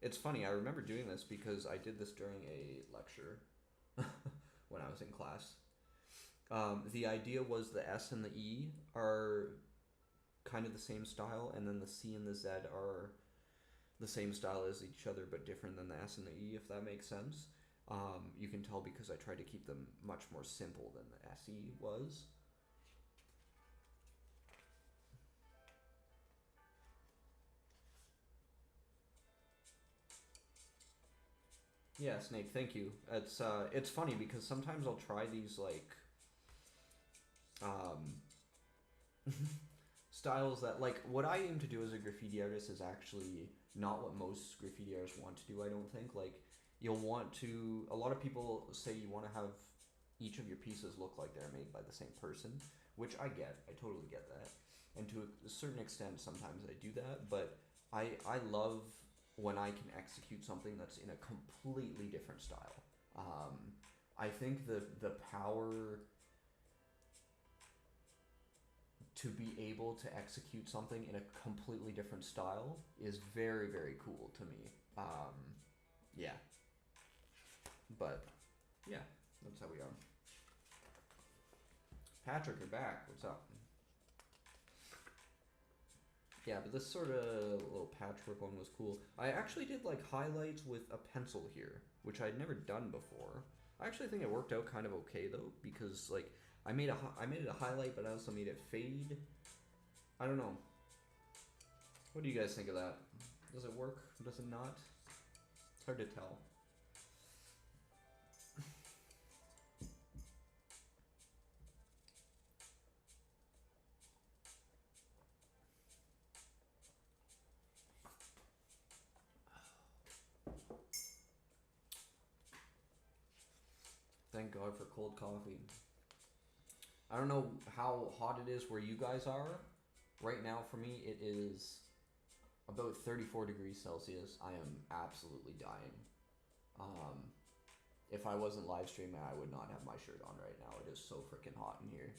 It's funny, I remember doing this because I did this during a lecture when I was in class. The idea was the S and the E are kind of the same style, and then the C and the Z are the same style as each other but different than the S and the E, if that makes sense. You can tell because I tried to keep them much more simple than the SE was. Yeah, Snake, thank you. It's funny because sometimes I'll try these like styles that, like, what I aim to do as a graffiti artist is actually not what most graffiti artists want to do, I don't think. Like, you'll want to, a lot of people say you want to have each of your pieces look like they're made by the same person, which I totally get that. And to a certain extent, sometimes I do that, but I love when I can execute something that's in a completely different style. I think the power to be able to execute something in a completely different style is very, very cool to me. Yeah. But, yeah, that's how we are. Patrick, you're back. What's up? Yeah, but this sort of little patchwork one was cool. I actually did, like, highlights with a pencil here, which I'd never done before. I actually think it worked out kind of okay, though, because, like, I made it a highlight, but I also made it fade. I don't know. What do you guys think of that? Does it work? Does it not? It's hard to tell. Thank God for cold coffee. I don't know how hot it is where you guys are. Right now, for me, it is about 34 degrees Celsius. I am absolutely dying. If I wasn't live streaming, I would not have my shirt on right now. It is so freaking hot in here.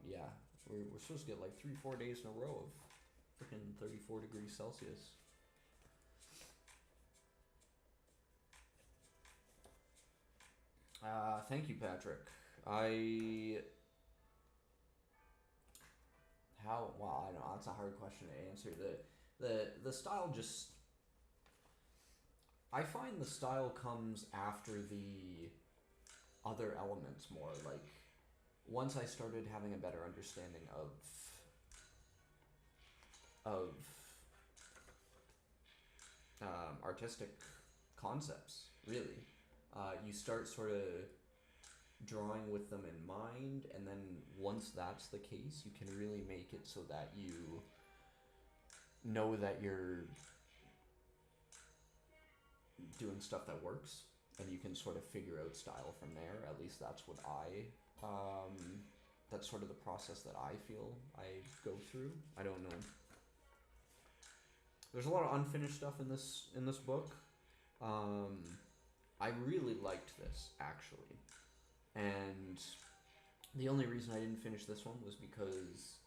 Yeah, we're supposed to get like 3-4 days in a row of freaking 34 degrees Celsius. Thank you, Patrick. Well, I don't know, that's a hard question to answer. The style just, I find the style comes after the other elements more. Like, once I started having a better understanding of artistic concepts, really. You start sort of drawing with them in mind, and then once that's the case, you can really make it so that you know that you're doing stuff that works, and you can sort of figure out style from there. At least that's what that's sort of the process that I feel I go through. I don't know. There's a lot of unfinished stuff in this book. I really liked this, actually. And the only reason I didn't finish this one was because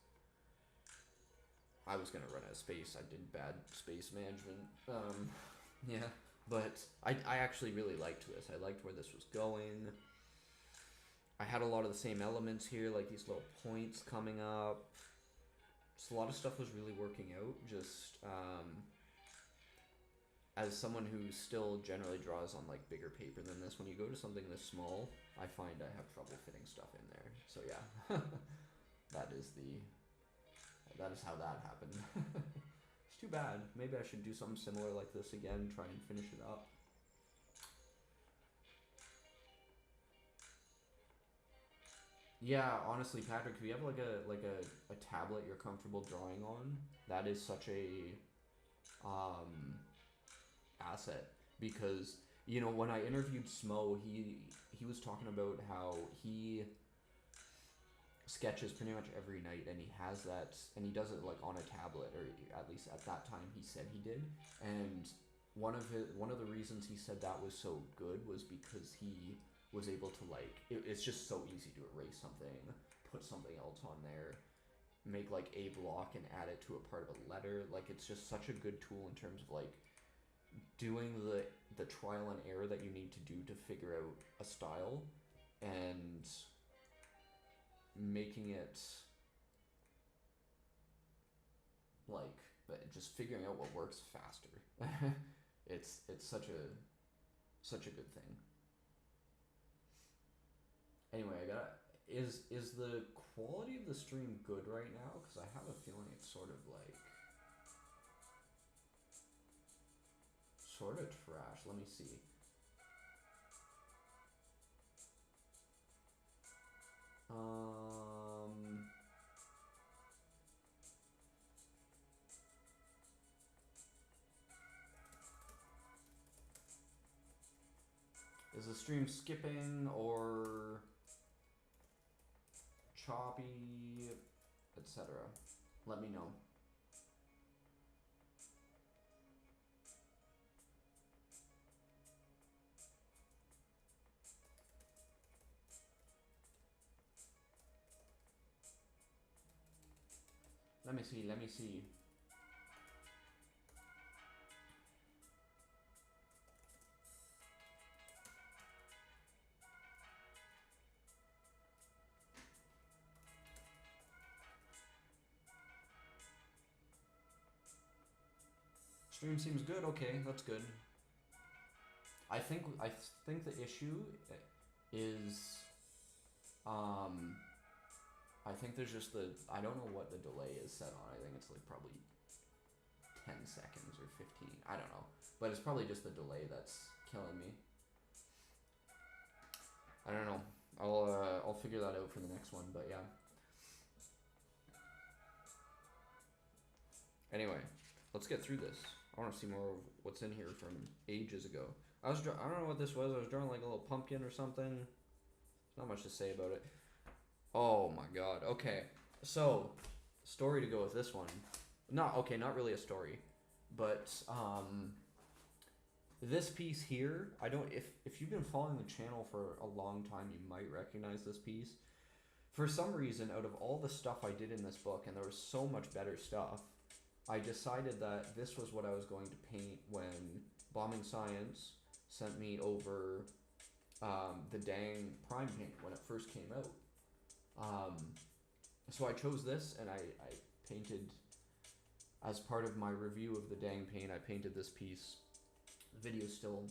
I was going to run out of space. I did bad space management. Yeah, but I actually really liked this. I liked where this was going. I had a lot of the same elements here, like these little points coming up. So a lot of stuff was really working out. Just as someone who still generally draws on like bigger paper than this, when you go to something this small, I find I have trouble fitting stuff in there. So yeah, that is how that happened. It's too bad. Maybe I should do something similar like this again, try and finish it up. Yeah, honestly, Patrick, if you have like a tablet you're comfortable drawing on, that is such a asset, because you know when I interviewed Smo, he was talking about how he sketches pretty much every night, and he has that, and he does it like on a tablet, or at least at that time he said he did. And one of the reasons he said that was so good was because he was able to like it's just so easy to erase something, put something else on there, make like a block and add it to a part of a letter. Like it's just such a good tool in terms of like doing the trial and error that you need to do to figure out a style and making it like just figuring out what works faster. it's such a good thing. Anyway, is the quality of the stream good right now? Because I have a feeling it's sort of trash. Let me see. Is the stream skipping or choppy, etc.? Let me know. Let me see. Stream seems good. Okay, that's good. I think the issue is I think there's just I don't know what the delay is set on. I think it's like probably 10 seconds or 15. I don't know. But it's probably just the delay that's killing me. I don't know. I'll figure that out for the next one, but yeah. Anyway, let's get through this. I want to see more of what's in here from ages ago. I don't know what this was. I was drawing like a little pumpkin or something. There's not much to say about it. Oh my god. Okay. So, story to go with this one. Not really a story. But this piece here, if you've been following the channel for a long time, you might recognize this piece. For some reason, out of all the stuff I did in this book, and there was so much better stuff, I decided that this was what I was going to paint when Bombing Science sent me over the dang prime paint when it first came out. So I chose this, and I painted, as part of my review of the dang paint, I painted this piece. The video is still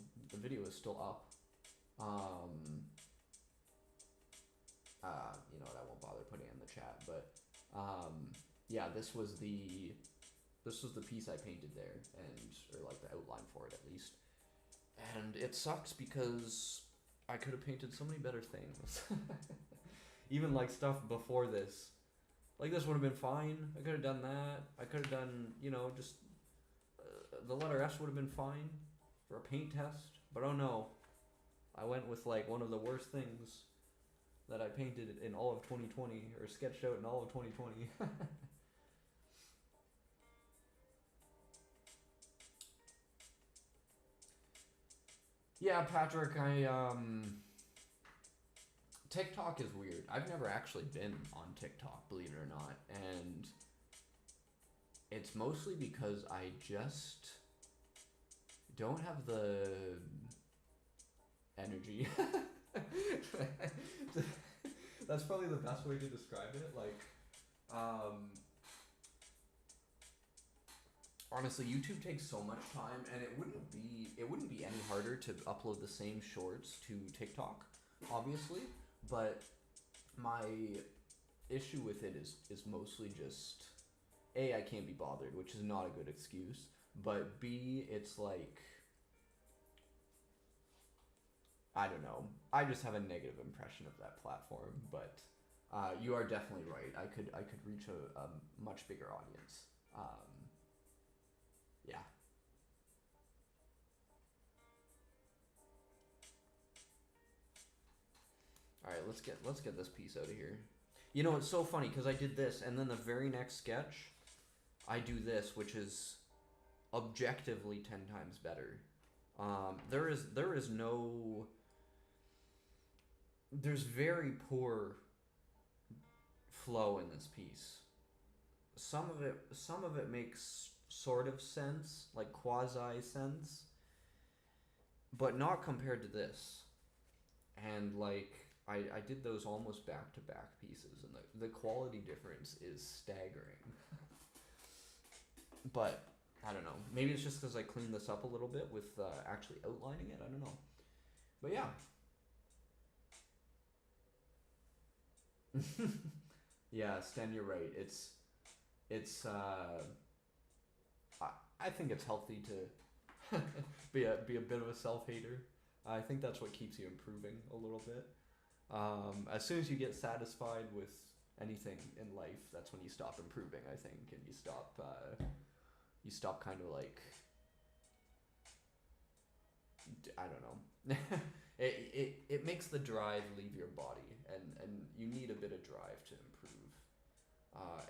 up. You know what, I won't bother putting it in the chat, but yeah, this was the piece I painted there, or like the outline for it at least. And it sucks because I could have painted so many better things. Even like stuff before this. Like this would have been fine. I could have done that. I could have done, you know, just the letter S would have been fine for a paint test. But oh no, I went with like one of the worst things that I painted in all of 2020, or sketched out in all of 2020. Yeah, Patrick, TikTok is weird. I've never actually been on TikTok, believe it or not, and it's mostly because I just don't have the energy That's probably the best way to describe it. Like, honestly, YouTube takes so much time, and it wouldn't be any harder to upload the same shorts to TikTok, obviously. But my issue with it is mostly just A, I can't be bothered, which is not a good excuse. But B, it's like, I don't know. I just have a negative impression of that platform, but you are definitely right. I could reach a much bigger audience. Yeah. All right, let's get this piece out of here. You know, it's so funny because I did this, and then the very next sketch, I do this, which is objectively 10 times better. There's very poor flow in this piece. Some of it makes sort of sense, like quasi sense, but not compared to this. And like I did those almost back to back pieces, and the quality difference is staggering. But I don't know. Maybe it's just because I cleaned this up a little bit with actually outlining it. I don't know. But yeah. Yeah, Sten, you're right. I think it's healthy to be a bit of a self-hater. I think that's what keeps you improving a little bit. As soon as you get satisfied with anything in life, that's when you stop improving, I think, and you stop kind of like, I don't know. it makes the drive leave your body, and you need a bit of drive to improve.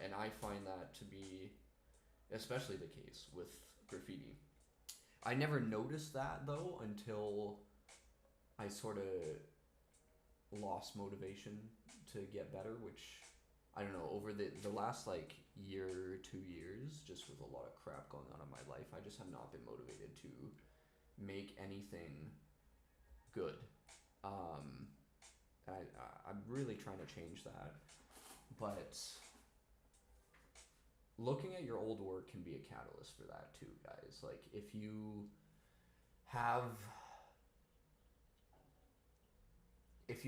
And I find that to be especially the case with graffiti. I never noticed that, though, until I sort of lost motivation to get better, which, I don't know, over the last, like, year, 2 years, just with a lot of crap going on in my life, I just have not been motivated to make anything good. I'm really trying to change that, but looking at your old work can be a catalyst for that too, guys. Like, if you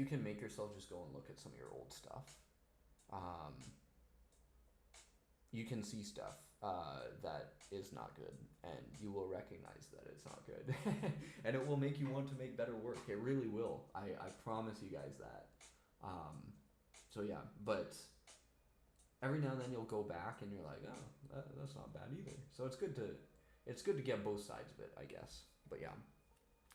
can make yourself just go and look at some of your old stuff, you can see stuff that is not good, and you will recognize that it's not good. And it will make you want to make better work. It really will. I promise you guys that. So yeah, but every now and then you'll go back and you're like, oh, that's not bad either. So it's good to get both sides of it, I guess. But yeah,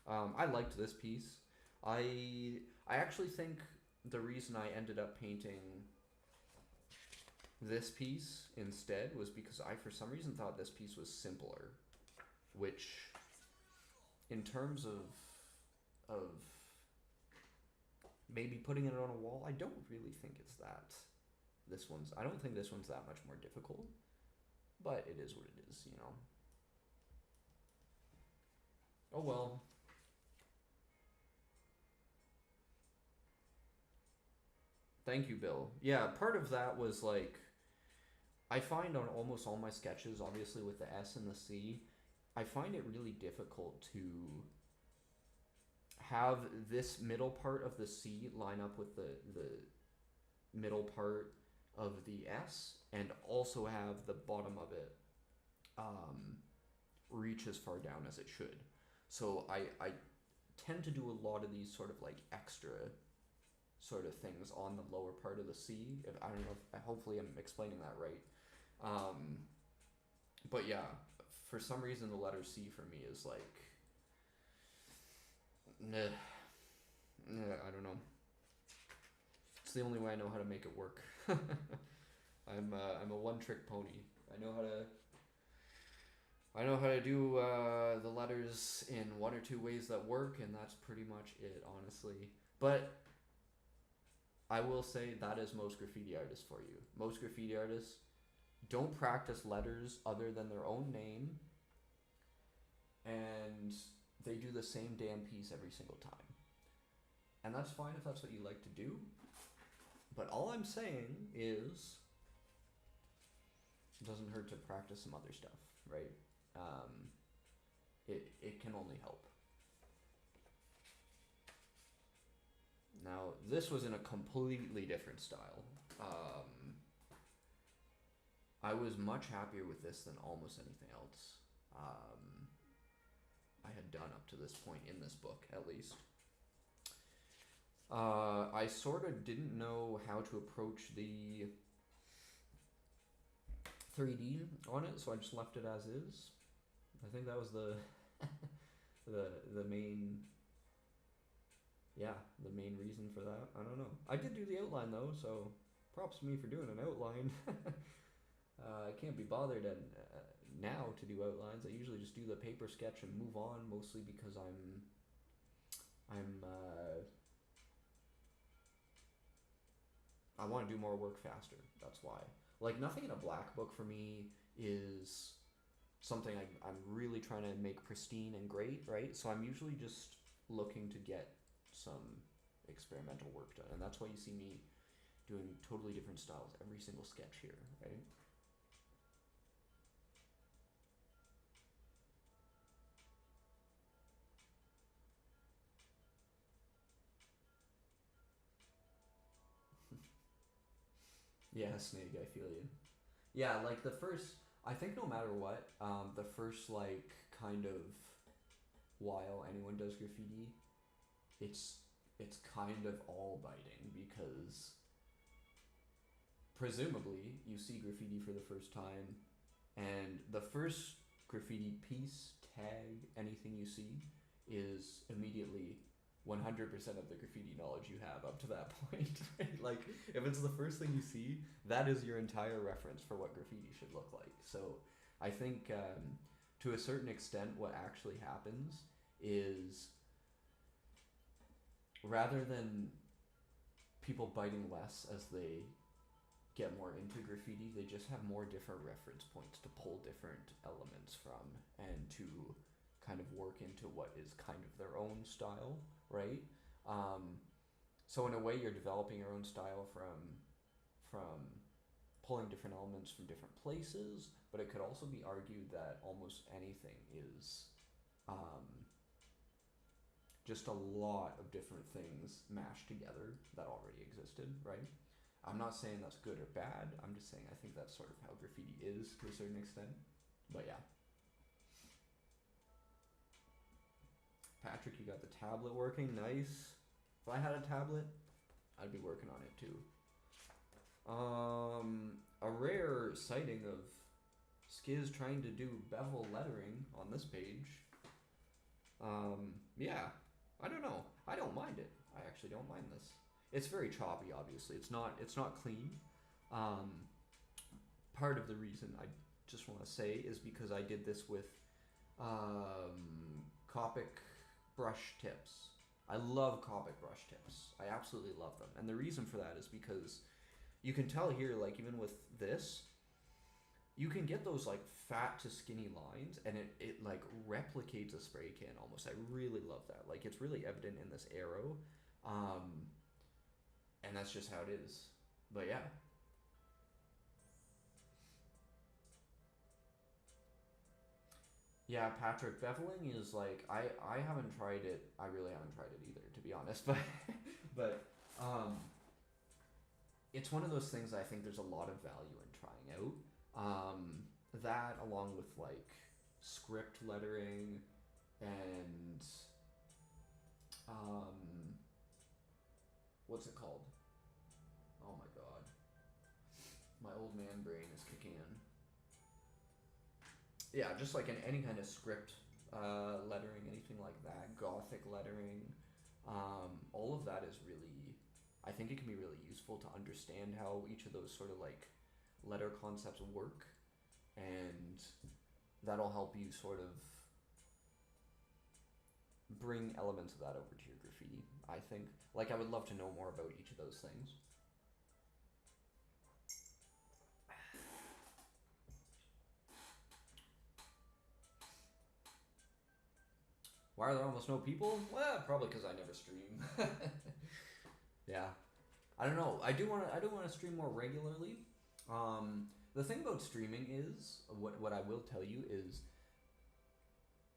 I liked this piece. I actually think the reason I ended up painting this piece instead was because I, for some reason, thought this piece was simpler, which, in terms of maybe putting it on a wall, I don't really think it's that. I don't think this one's that much more difficult, but it is what it is, you know. Oh well. Thank you, Bill. Yeah, part of that was like, I find on almost all my sketches, obviously with the S and the C, I find it really difficult to have this middle part of the C line up with the middle part of the S, and also have the bottom of it reach as far down as it should. So I tend to do a lot of these sort of like extra sort of things on the lower part of the C. I don't know if, hopefully I'm explaining that right. But yeah, for some reason the letter C for me is like, I don't know. It's the only way I know how to make it work. I'm a one-trick pony. I know how to do the letters in one or two ways that work, and that's pretty much it, honestly. But I will say that is most graffiti artists for you. Most graffiti artists don't practice letters other than their own name, and they do the same damn piece every single time. And that's fine if that's what you like to do, But all I'm saying is, it doesn't hurt to practice some other stuff, right? It can only help. Now, this was in a completely different style. I was much happier with this than almost anything else I had done up to this point in this book, at least. I sort of didn't know how to approach the 3D on it, so I just left it as is. I think that was the the main the main reason for that. I don't know. I did do the outline though, so props to me for doing an outline. I can't be bothered now to do outlines. I usually just do the paper sketch and move on, mostly because I want to do more work faster. That's why. Like, nothing in a Blackbook for me is something I'm really trying to make pristine and great, right? So I'm usually just looking to get some experimental work done. And that's why you see me doing totally different styles every single sketch here, right? Yeah, Snake, I feel you. Yeah, like the first, I think no matter what, the first like kind of while anyone does graffiti, it's kind of all biting because presumably you see graffiti for the first time and the first graffiti piece, tag, anything you see is immediately 100% of the graffiti knowledge you have up to that point. Right? Like, if it's the first thing you see, that is your entire reference for what graffiti should look like. So I think to a certain extent what actually happens is, rather than people biting less as they get more into graffiti, they just have more different reference points to pull different elements from and to kind of work into what is kind of their own style, right? So in a way, you're developing your own style from pulling different elements from different places, but it could also be argued that almost anything is just a lot of different things mashed together that already existed, right? I'm not saying that's good or bad, I'm just saying I think that's sort of how graffiti is to a certain extent, but yeah. Patrick, you got the tablet working, nice. If I had a tablet, I'd be working on it too. A rare sighting of Skiz trying to do bevel lettering on this page. Yeah, I don't know. I don't mind it. I actually don't mind this. It's very choppy, obviously. It's not clean. Part of the reason I just want to say is because I did this with Copic brush tips. I love Copic brush tips. I absolutely love them. And the reason for that is because you can tell here, like even with this, you can get those like fat to skinny lines and it like replicates a spray can almost. I really love that. Like it's really evident in this arrow. And that's just how it is. But yeah. Yeah, Patrick, beveling is like I haven't tried it. I really haven't tried it either, to be honest. But it's one of those things I think there's a lot of value in trying out. That along with like script lettering and what's it called? Oh my god, my old man brain is kicking in. Yeah, just like in any kind of script lettering, anything like that, Gothic lettering, all of that is really, I think it can be really useful to understand how each of those sort of like letter concepts work, and that'll help you sort of bring elements of that over to your graffiti, I think. Like, I would love to know more about each of those things. Why are there almost no people? Well, probably because I never stream. Yeah. I don't know. I do want to stream more regularly. The thing about streaming is what I will tell you is,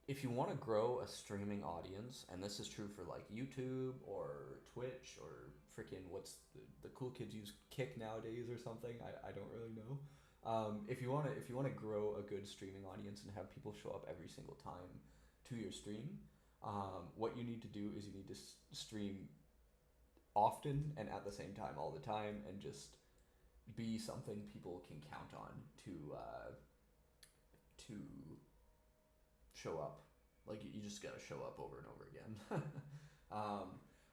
if you want to grow a streaming audience, and this is true for like YouTube or Twitch or freaking what's the cool kids use, Kick nowadays or something. I don't really know. If you want to grow a good streaming audience and have people show up every single time to your stream, what you need to do is you need to stream often and at the same time all the time, and just be something people can count on to show up. Like, you just gotta show up over and over again.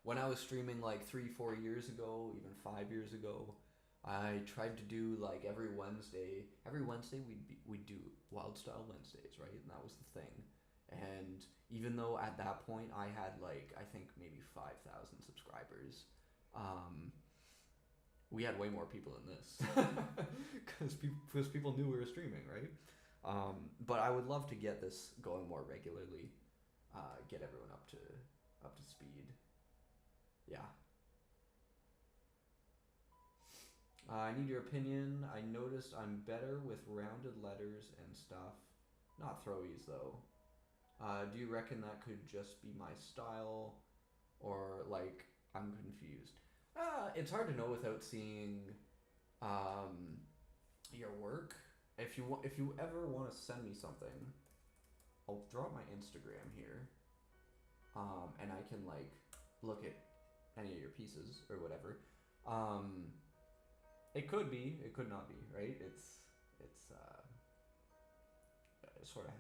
When I was streaming like 3-4 years ago, even 5 years ago, I tried to do like every Wednesday we'd do Wild Style Wednesdays, right? And that was the thing. And even though at that point I had like, I think maybe 5,000 subscribers, we had way more people than this because people knew we were streaming, right? But I would love to get this going more regularly, get everyone up to speed. Yeah. I need your opinion. I noticed I'm better with rounded letters and stuff. Not throwies though. Do you reckon that could just be my style, or like I'm confused? It's hard to know without seeing your work. If you ever want to send me something, I'll throw out my Instagram here, and I can like look at any of your pieces or whatever. It could be, it could not be, right? It's sort of,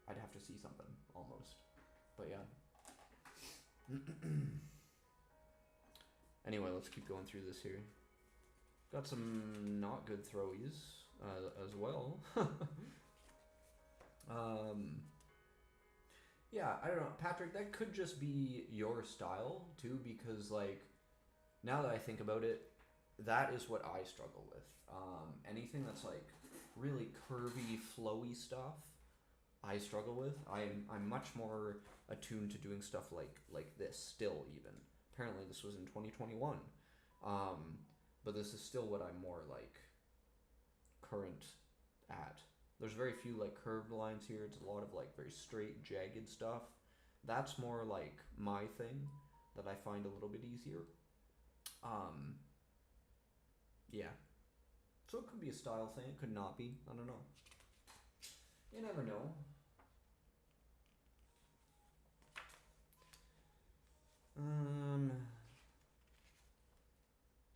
I'd have to see something almost, but yeah. Anyway, let's keep going through this here. Got some not good throwies as well. Yeah, I don't know, Patrick, that could just be your style too, because like, now that I think about it, that is what I struggle with. Anything that's like really curvy, flowy stuff, I struggle with. I'm much more attuned to doing stuff like this still even. Apparently this was in 2021. But this is still what I'm more like current at. There's very few like curved lines here. It's a lot of like very straight, jagged stuff. That's more like my thing that I find a little bit easier. Yeah. So it could be a style thing. It could not be. I don't know. You never know.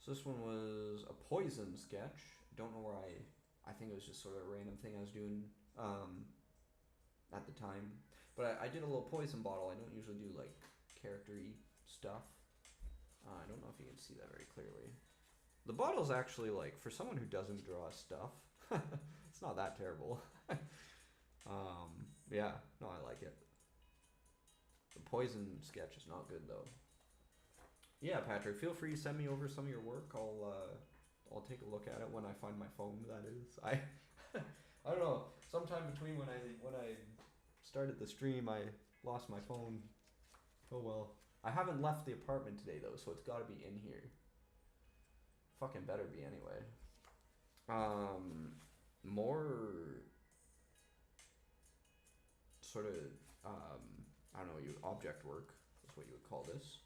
So this one was a poison sketch. Don't know where I think it was just sort of a random thing I was doing at the time. But I did a little poison bottle. I don't usually do like character-y stuff. I don't know if you can see that very clearly. The bottle's actually like, for someone who doesn't draw stuff, it's not that terrible. Yeah, no, I like it. The poison sketch is not good though. Yeah, Patrick, feel free to send me over some of your work. I'll take a look at it when I find my phone. That is, I don't know. Sometime between when I started the stream, I lost my phone. Oh well. I haven't left the apartment today though, so it's got to be in here. Fucking better be anyway. More sort of I don't know, object work is what you would call this.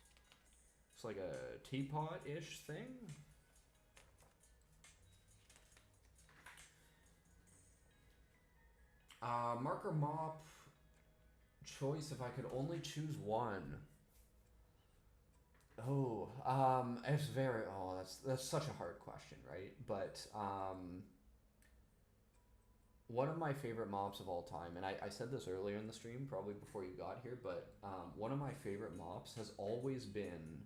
It's like a teapot-ish thing. Marker mop choice if I could only choose one. Oh, it's very, that's such a hard question, right? But one of my favorite mops of all time, and I said this earlier in the stream, probably before you got here, but one of my favorite mops has always been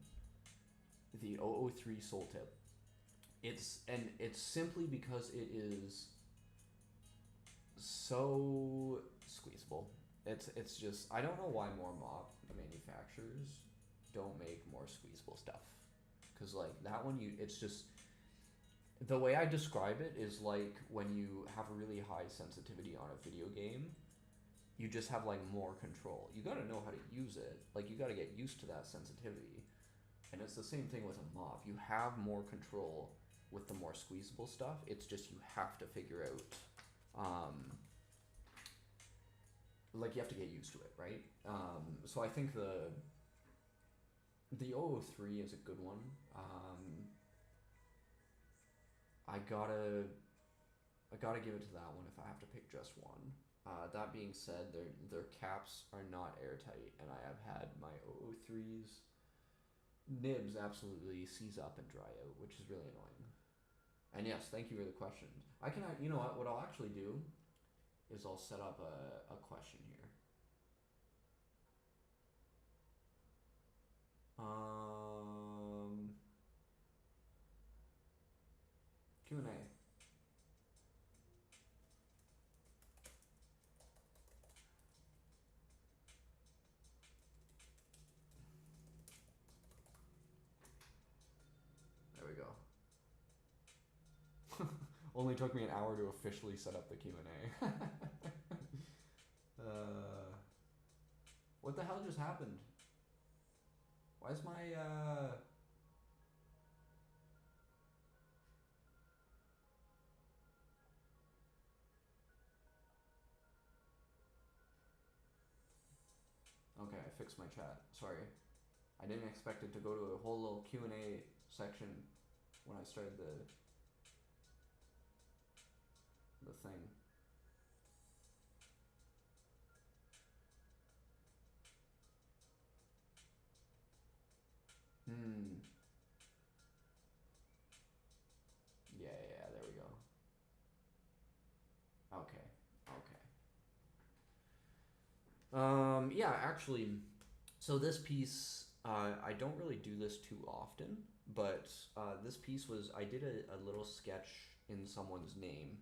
the 003 Soul Tip. It's simply because it is so squeezable. It's just, I don't know why more mop manufacturers don't make more squeezable stuff, because like that one, it's just, the way I describe it is like when you have a really high sensitivity on a video game, you just have like more control. You gotta know how to use it, like you gotta get used to that sensitivity. And it's the same thing with a mob. You have more control with the more squeezable stuff. It's just you have to figure out, like you have to get used to it, right? So I think the 003 is a good one. I gotta give it to that one if I have to pick just one. That being said, their caps are not airtight, and I have had my 003s nibs absolutely seize up and dry out, which is really annoying. And yes, thank you for the question. I can, you know what I'll actually do is I'll set up a question here. Q&A. There we go. Only took me an hour to officially set up the Q&A. What the hell just happened? Why is my Okay, I fixed my chat. Sorry. I didn't expect it to go to a whole little Q&A section when I started the thing. Yeah, there we go. Okay. Yeah, actually, so this piece, I don't really do this too often, but this piece was, I did a little sketch in someone's name.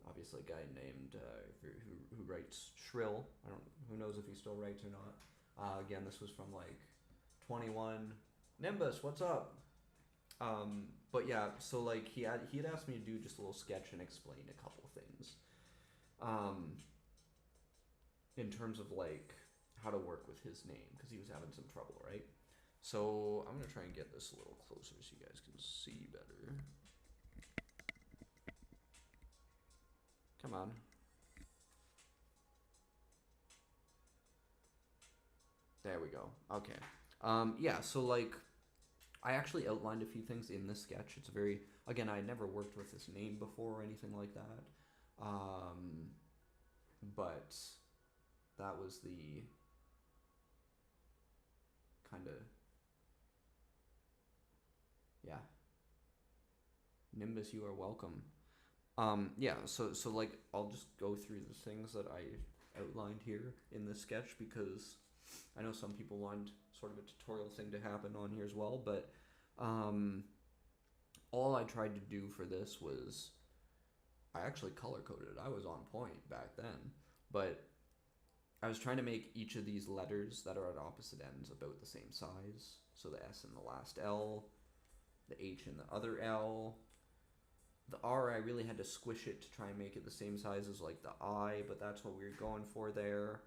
Obviously a guy named, who writes Shrill. Who knows if he still writes or not. Again, this was from like 21. Nimbus, what's up? But yeah, so like he had asked me to do just a little sketch and explain a couple things. In terms of like how to work with his name, because he was having some trouble, right? So I'm gonna try and get this a little closer so you guys can see better. Come on. There we go. Okay. Yeah, so like I actually outlined a few things in this sketch. It's very, again, I never worked with this name before or anything like that. But that was the kind of, yeah. Nimbus, you are welcome. Yeah, so like I'll just go through the things that I outlined here in this sketch, because I know some people want sort of a tutorial thing to happen on here as well, but all I tried to do for this was I actually color coded it. I was on point back then, but I was trying to make each of these letters that are at opposite ends about the same size. So the S in the last L, the H in the other L. The R, I really had to squish it to try and make it the same size as like the I, but that's what we were going for there.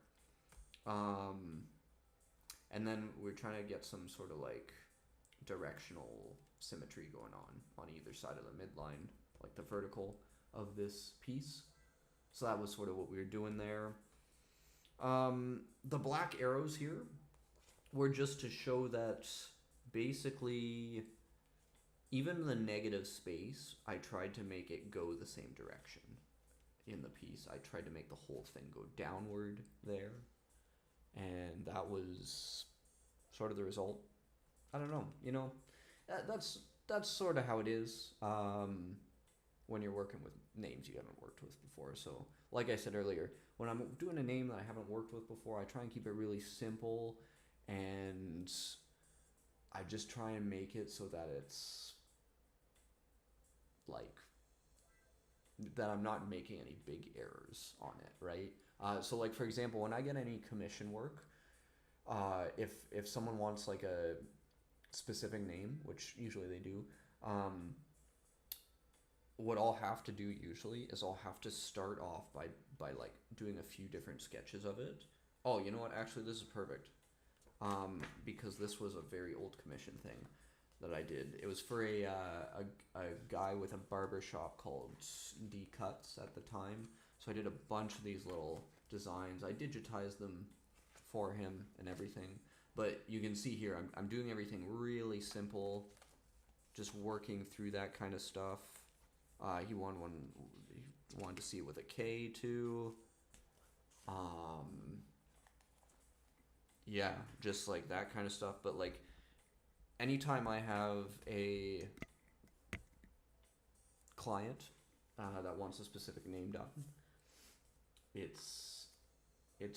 And then we're trying to get some sort of like directional symmetry going on either side of the midline, like the vertical of this piece. So that was sort of what we were doing there. The black arrows here were just to show that basically even the negative space, I tried to make it go the same direction in the piece. I tried to make the whole thing go downward there. And that was sort of the result. I don't know, you know, that's sort of how it is when you're working with names you haven't worked with before. So like I said earlier, when I'm doing a name that I haven't worked with before, I try and keep it really simple, and I just try and make it so that it's like that I'm not making any big errors on it, right? So like for example, when I get any commission work, if someone wants like a specific name, which usually they do, what I'll have to do usually is I'll have to start off by like doing a few different sketches of it. Oh, you know what? Actually, this is perfect. because this was a very old commission thing that I did. It was for a guy with a barber shop called D Cuts at the time. So I did a bunch of these little designs. I digitized them for him and everything. But you can see here, I'm doing everything really simple, just working through that kind of stuff. He wanted to see it with a K too. Yeah, just like that kind of stuff. But like, anytime I have a client that wants a specific name done, it's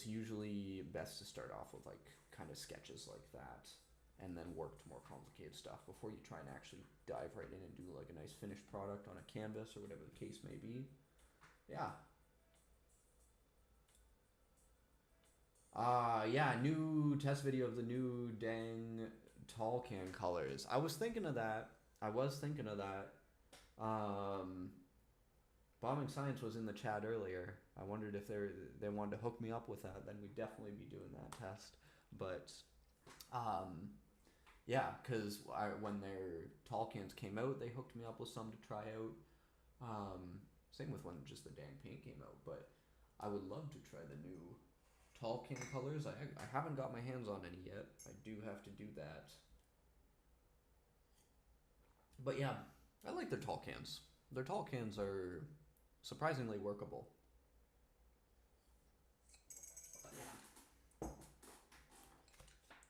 usually best to start off with like kind of sketches like that, and then work to more complicated stuff before you try and actually dive right in and do like a nice finished product on a canvas or whatever the case may be. Yeah. Yeah, new test video of the new dang tall can colors. I was thinking of that. Bombing Science was in the chat earlier. I wondered if they wanted to hook me up with that. Then we'd definitely be doing that test. But, yeah, because when their tall cans came out, they hooked me up with some to try out. Same with when just the dang paint came out. But I would love to try the new tall can colors. I haven't got my hands on any yet. I do have to do that. But yeah, I like their tall cans. Their tall cans are surprisingly workable.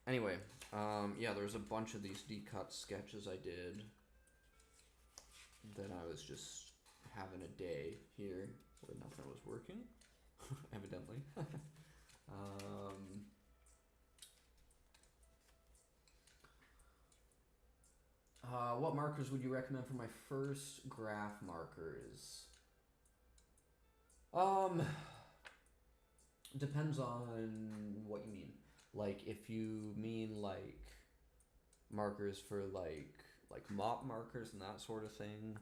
Anyway, yeah, there's a bunch of these D-cut sketches I did. Then I was just having a day here where nothing was working, evidently. What markers would you recommend for my first graph markers? Depends on what you mean. Like, if you mean like markers for like mop markers and that sort of thing,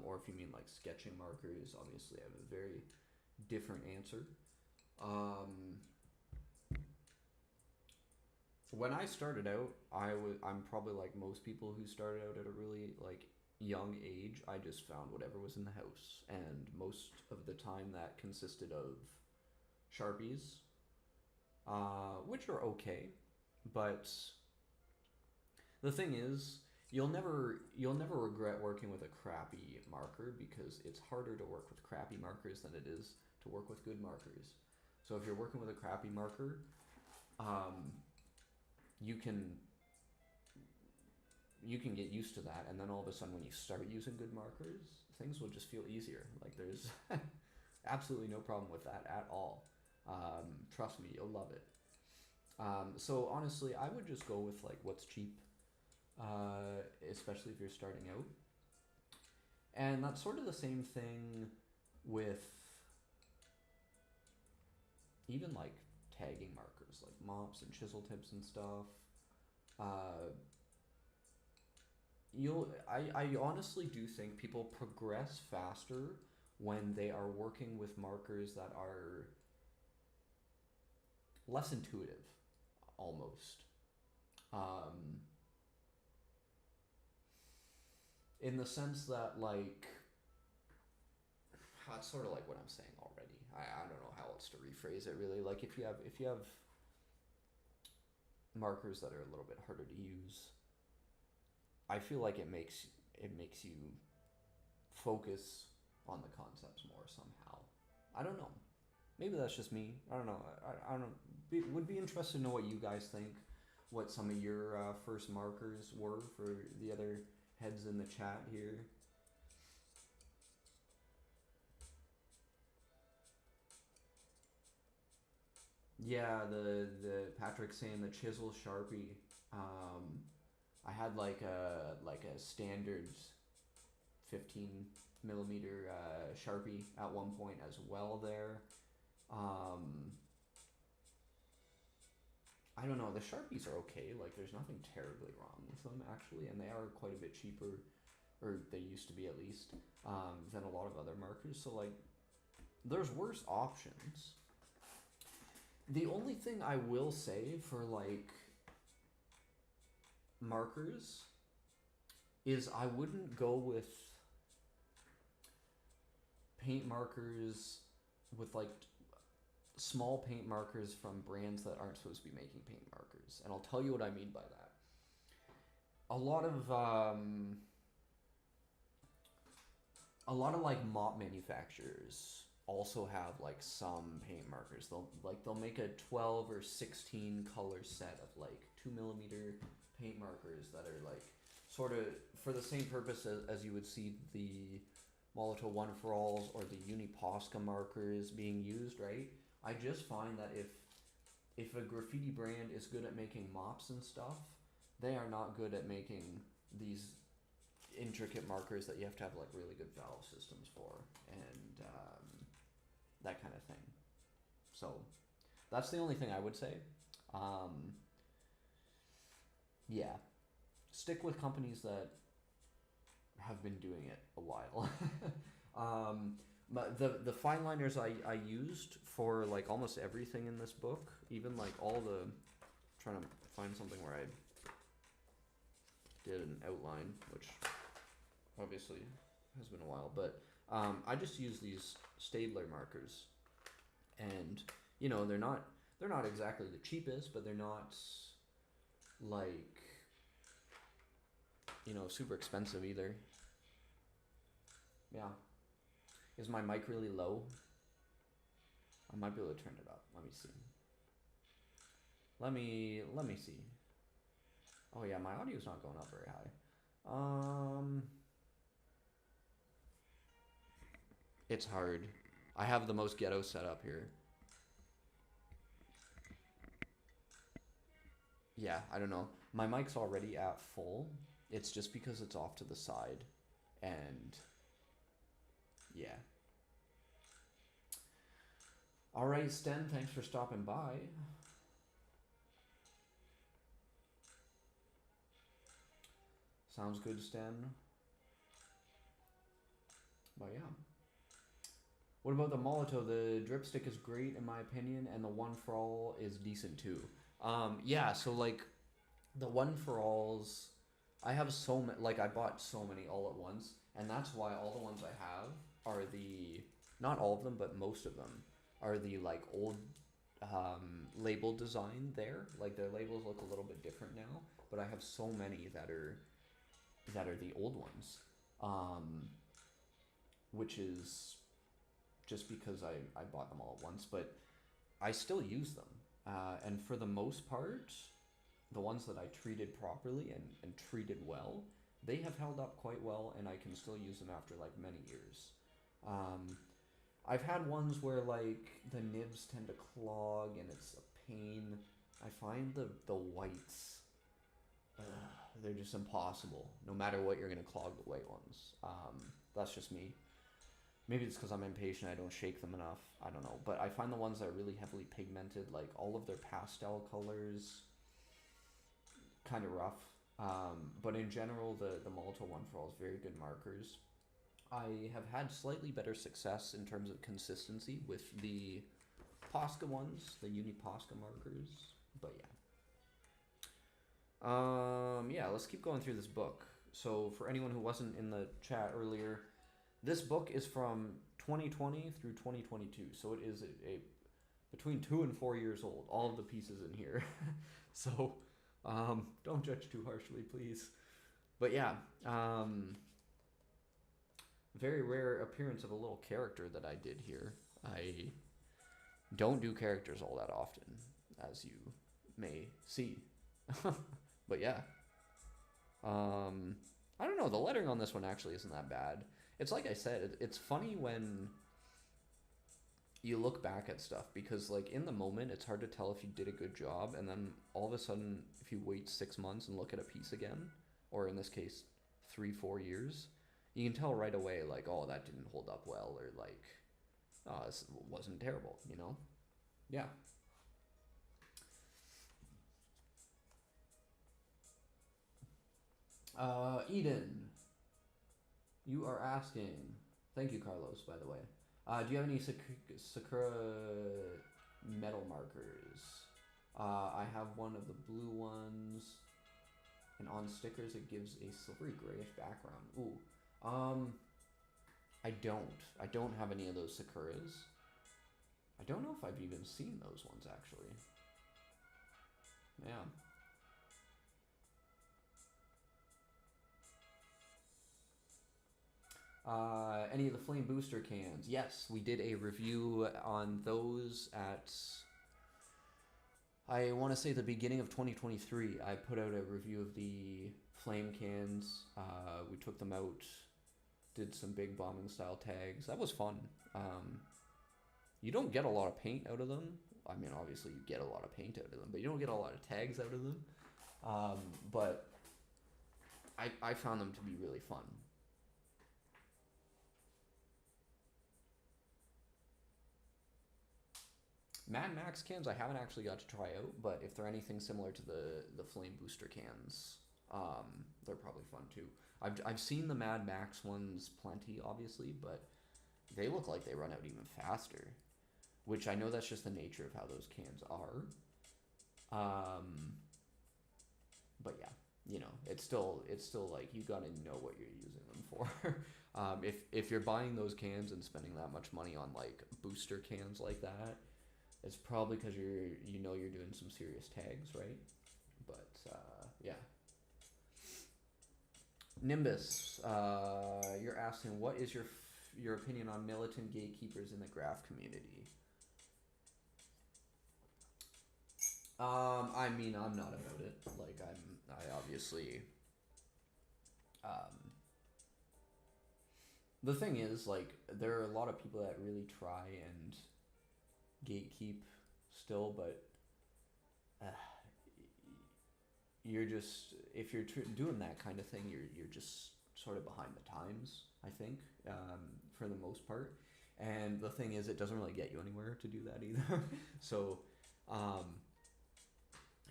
or if you mean like sketching markers, obviously I have a very different answer. When I started out, I'm probably like most people who started out at a really like young age. I just found whatever was in the house, and most of the time that consisted of Sharpies, which are okay, but the thing is, you'll never regret working with a crappy marker, because it's harder to work with crappy markers than it is to work with good markers. So if you're working with a crappy marker, you can get used to that, and then all of a sudden when you start using good markers, things will just feel easier. Like, there's absolutely no problem with that at all. Trust me, you'll love it. So honestly, I would just go with like what's cheap, especially if you're starting out. And that's sort of the same thing with even like tagging markers, like mops and chisel tips and stuff. I honestly do think people progress faster when they are working with markers that are less intuitive, almost. In the sense that, like, it's sort of like what I'm saying already. I don't know how else to rephrase it, really. Like, if you have markers that are a little bit harder to use, I feel like it makes you focus on the concepts more somehow. I don't know. Maybe that's just me. I don't know. I don't know. Would be interested to know what you guys think. What some of your first markers were for the other heads in the chat here. Yeah, the Patrick saying the chisel Sharpie. I had like a standard 15 millimeter Sharpie at one point as well there. I don't know, the Sharpies are okay, like there's nothing terribly wrong with them actually, and they are quite a bit cheaper, or they used to be at least, than a lot of other markers, so like there's worse options. The only thing I will say for like markers is I wouldn't go with paint markers with like small paint markers from brands that aren't supposed to be making paint markers. And I'll tell you what I mean by that. A lot of like mop manufacturers also have like some paint markers. They'll make a 12 or 16 color set of like 2mm paint markers that are like sort of for the same purpose as you would see the Molotow One for Alls or the Uniposca markers being used, right? I just find that if a graffiti brand is good at making mops and stuff, they are not good at making these intricate markers that you have to have like really good valve systems for and that kind of thing. So that's the only thing I would say. Yeah, stick with companies that have been doing it a while. But the fine liners I used for like almost everything in this book, even like all the, trying to find something where I did an outline, which obviously has been a while, but I just use these Staedtler markers, and you know they're not exactly the cheapest, but they're not like, you know, super expensive either. Yeah. Is my mic really low? I might be able to turn it up. Let me see. Let me see. Oh yeah, my audio's not going up very high. It's hard. I have the most ghetto setup here. Yeah, I don't know. My mic's already at full. It's just because it's off to the side. And yeah. All right, Sten, thanks for stopping by. Sounds good, Sten. But yeah. What about the Molotow? The dripstick is great in my opinion, and the One for All is decent too. Yeah, so like the One for Alls, I have so many, like I bought so many all at once, and that's why all the ones I have are the, not all of them, but most of them are the like old label design there. Like their labels look a little bit different now, but I have so many that are the old ones, which is just because I bought them all at once, but I still use them. And for the most part, the ones that I treated properly and treated well, they have held up quite well, and I can still use them after like many years. I've had ones where like the nibs tend to clog and it's a pain. I find the whites, they're just impossible. No matter what, you're gonna clog the white ones. That's just me. Maybe it's because I'm impatient, I don't shake them enough. I don't know. But I find the ones that are really heavily pigmented, like all of their pastel colors, kind of rough. But in general, the Molotow One for All is very good markers. I have had slightly better success in terms of consistency with the Posca ones, the Uniposca markers. But yeah. Yeah, let's keep going through this book. So for anyone who wasn't in the chat earlier, this book is from 2020 through 2022. So it is a between 2 and 4 years old, all of the pieces in here. So don't judge too harshly, please. But yeah, very rare appearance of a little character that I did here. I don't do characters all that often, as you may see. But yeah. I don't know, the lettering on this one actually isn't that bad. It's like I said, it's funny when you look back at stuff, because like in the moment it's hard to tell if you did a good job, and then all of a sudden if you wait 6 months and look at a piece again, or in this case 3-4 years, you can tell right away like, oh, that didn't hold up well, or like, oh, this wasn't terrible, you know? Yeah. Eden, you are asking, thank you Carlos, by the way, do you have any Sakura metal markers? I have one of the blue ones, and on stickers it gives a silvery grayish background. Ooh. I don't have any of those Sakuras. I don't know if I've even seen those ones, actually. Yeah. Any of the Flame Booster cans? Yes, we did a review on those at, I want to say, the beginning of 2023. I put out a review of the Flame cans. We took them out, did some big bombing style tags. That was fun. You don't get a lot of paint out of them. I mean, obviously you get a lot of paint out of them, but you don't get a lot of tags out of them. But I found them to be really fun. Mad Max cans I haven't actually got to try out, but if they're anything similar to the Flame Booster cans, they're probably fun too. I've seen the Mad Max ones plenty, obviously, but they look like they run out even faster, which I know that's just the nature of how those cans are. But yeah, you know, it's still like you gotta know what you're using them for. If you're buying those cans and spending that much money on like booster cans like that, it's probably because you're doing some serious tags, right? But yeah. Nimbus, you're asking, what is your opinion on militant gatekeepers in the graph community? I mean, I'm not about it. Like, I obviously, the thing is, like, there are a lot of people that really try and gatekeep still, but you're just, if you're doing that kind of thing, you're just sort of behind the times, I think, for the most part. And the thing is, it doesn't really get you anywhere to do that either. So,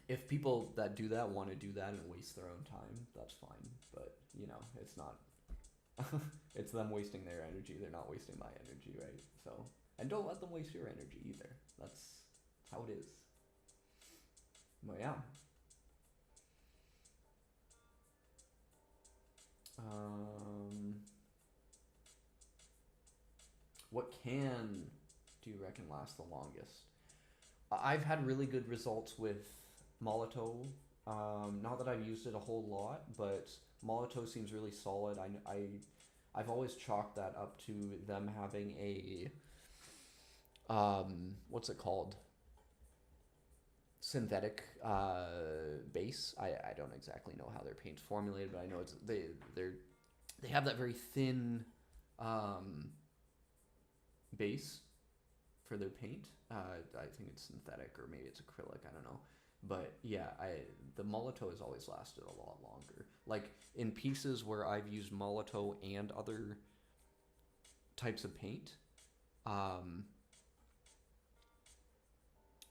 if people that do that want to do that and waste their own time, that's fine. But, you know, it's not, it's them wasting their energy. They're not wasting my energy, right? So, and don't let them waste your energy either. That's how it is. But yeah. What can do you reckon lasts the longest? I've had really good results with Molotov. Not that I've used it a whole lot, but Molotov seems really solid. I've always chalked that up to them having a what's it called? Synthetic base. I don't exactly know how their paint's formulated, but I know it's they have that very thin base for their paint. I think it's synthetic or maybe it's acrylic. I don't know. But yeah, the Molotov has always lasted a lot longer. Like in pieces where I've used Molotov and other types of paint,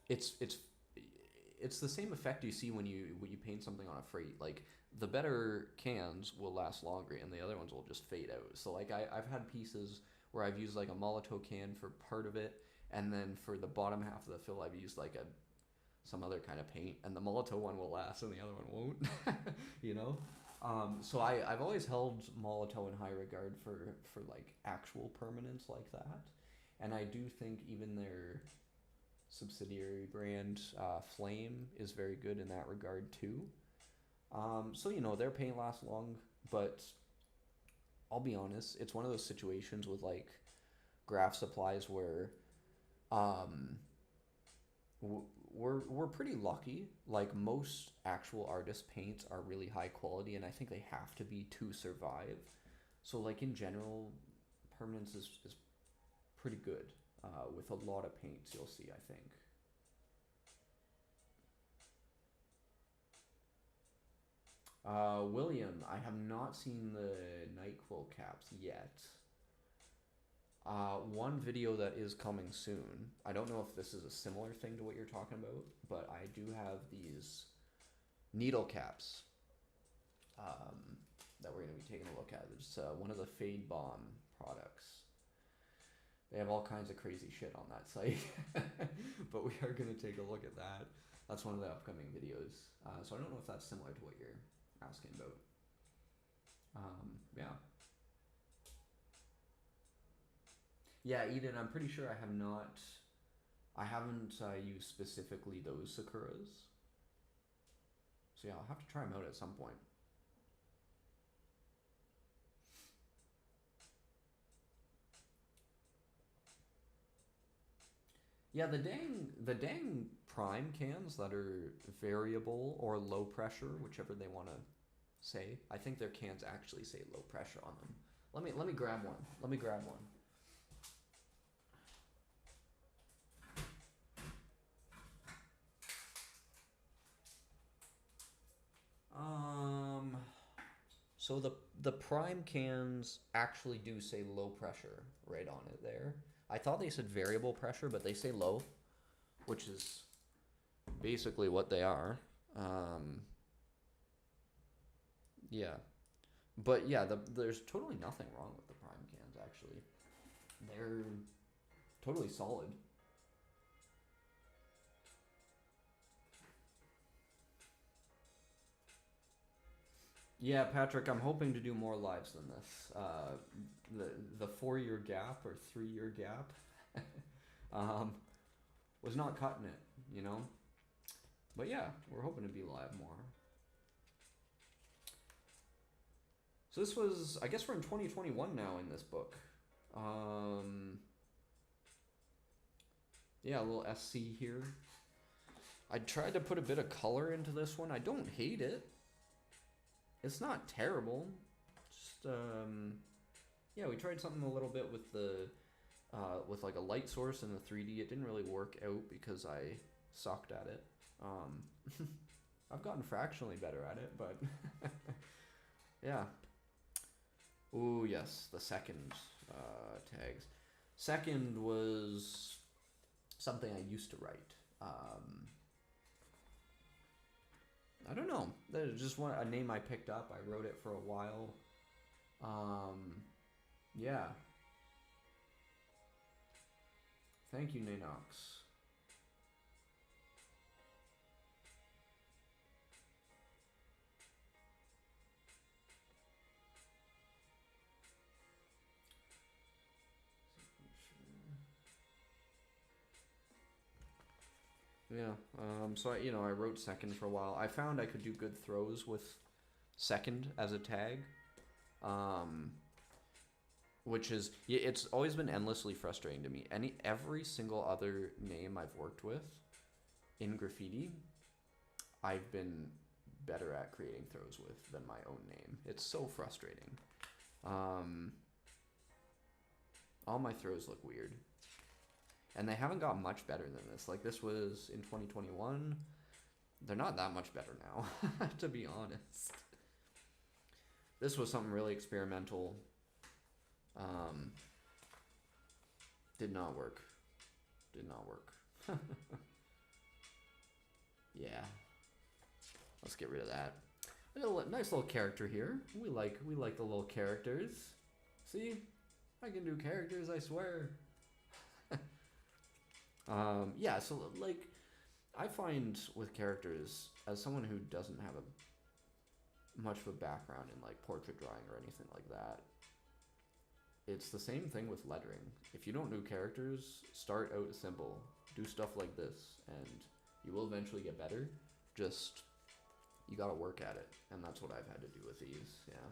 it's the same effect you see when you paint something on a freight. Like the better cans will last longer and the other ones will just fade out. So like I've had pieces where I've used like a Molotov can for part of it, and then for the bottom half of the fill I've used like some other kind of paint, and the Molotov one will last and the other one won't. You know? So I've always held Molotov in high regard for like actual permanence like that. And I do think even their subsidiary brand, Flame, is very good in that regard too. So, you know, their paint lasts long, but I'll be honest, it's one of those situations with like graph supplies where we're pretty lucky. Like most actual artist paints are really high quality, and I think they have to be to survive. So like in general, permanence is pretty good with a lot of paints, you'll see, I think. William, I have not seen the NyQuil caps yet. One video that is coming soon, I don't know if this is a similar thing to what you're talking about, but I do have these needle caps that we're going to be taking a look at. It's one of the Fade Bomb products. They have all kinds of crazy shit on that site, but we are going to take a look at that. That's one of the upcoming videos. So I don't know if that's similar to what you're asking about. Yeah. Yeah, Eden, I'm pretty sure I haven't used specifically those Sakuras. So yeah, I'll have to try them out at some point. Yeah, the dang prime cans that are variable or low pressure, whichever they want to say. I think their cans actually say low pressure on them. Let me grab one. Let me grab one. So the prime cans actually do say low pressure right on it there. I thought they said variable pressure, but they say low, which is basically what they are. Yeah. But yeah, there's totally nothing wrong with the prime cans, actually. They're totally solid. Yeah, Patrick, I'm hoping to do more lives than this. The 4-year gap or 3-year gap was not cutting it, you know? But yeah, we're hoping to be live more. So this was, I guess we're in 2021 now in this book. Yeah, a little SC here. I tried to put a bit of color into this one. I don't hate it. It's not terrible. Just, yeah, we tried something a little bit with the, with like a light source and the 3D. It didn't really work out because I sucked at it. I've gotten fractionally better at it, but yeah. Ooh, yes, the second tags. Second was something I used to write. I don't know. There's just a name I picked up. I wrote it for a while. Yeah. Thank you, Nanox. Yeah, so I wrote second for a while. I found I could do good throws with second as a tag, which is, it's always been endlessly frustrating to me. Every single other name I've worked with in graffiti, I've been better at creating throws with than my own name. It's so frustrating. All my throws look weird. And they haven't got much better than this. Like, this was in 2021. They're not that much better now, to be honest. This was something really experimental. Did not work. Did not work. Yeah. Let's get rid of that. Nice little character here. We like the little characters. See? I can do characters, I swear. Yeah, so like, I find with characters, as someone who doesn't have much of a background in like portrait drawing or anything like that, it's the same thing with lettering. If you don't do characters, start out simple. Do stuff like this, and you will eventually get better. Just, you gotta work at it, and that's what I've had to do with these, yeah.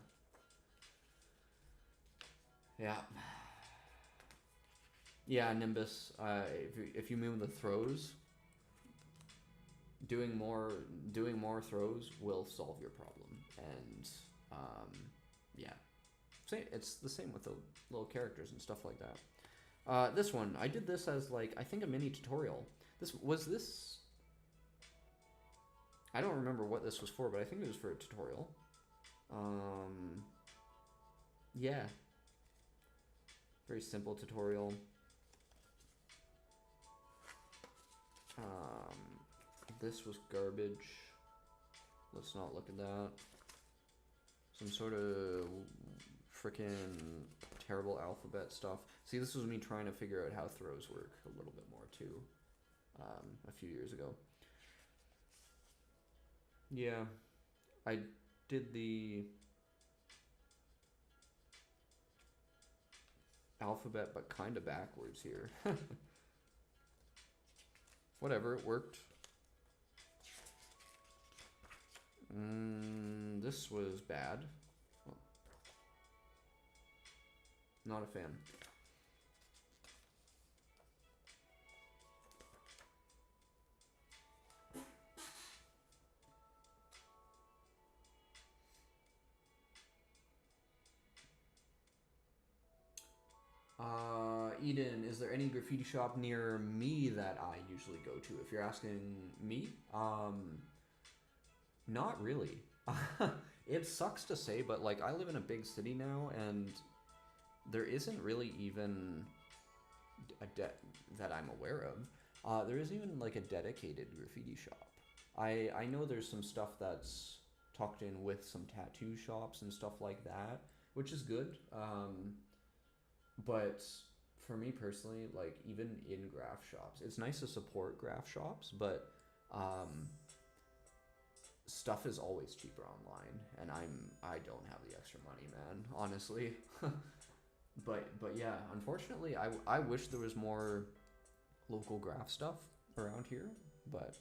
Yeah. Yeah, Nimbus. If you mean the throws, doing more throws will solve your problem. And yeah, it's the same with the little characters and stuff like that. This one, I did this as like, I think a mini tutorial. This. I don't remember what this was for, but I think it was for a tutorial. Yeah. Very simple tutorial. This was garbage. Let's not look at that. Some sort of freaking terrible alphabet stuff. See, this was me trying to figure out how throws work a little bit more too, a few years ago. Yeah, I did the alphabet, but kind of backwards here. Whatever, it worked. This was bad. Well, not a fan. Eden, is there any graffiti shop near me that I usually go to? If you're asking me, not really. It sucks to say, but like I live in a big city now, and there isn't really even that I'm aware of. There isn't even like a dedicated graffiti shop. I know there's some stuff that's tucked in with some tattoo shops and stuff like that, which is good. But for me personally, like even in graph shops, it's nice to support graph shops, but stuff is always cheaper online, and I don't have the extra money, man, honestly. But yeah, unfortunately, I wish there was more local graph stuff around here, but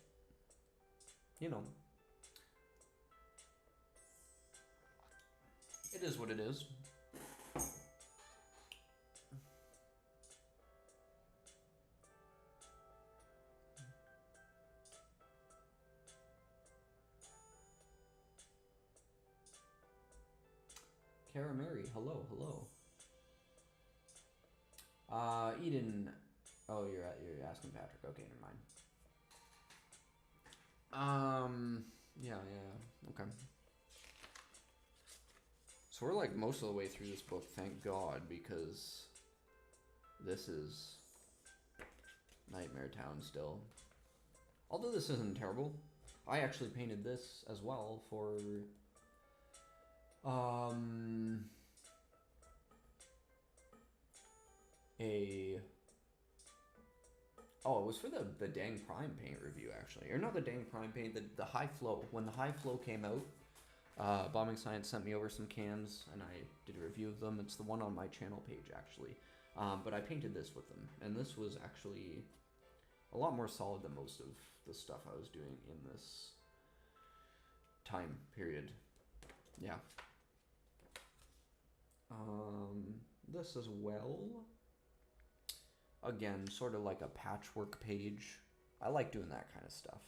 you know, it is what it is. Cara Mary, hello, hello. Eden, oh, you're asking Patrick. Okay, never mind. Yeah, okay. So we're like most of the way through this book, thank God, because this is Nightmare Town still. Although this isn't terrible. I actually painted this as well for it was for the Dang Prime paint review, actually. Or not the Dang Prime paint, the High Flow. When the High Flow came out, Bombing Science sent me over some cans, and I did a review of them. It's the one on my channel page, actually. But I painted this with them, and this was actually a lot more solid than most of the stuff I was doing in this time period. Yeah. This as well. Again, sort of like a patchwork page. I like doing that kind of stuff.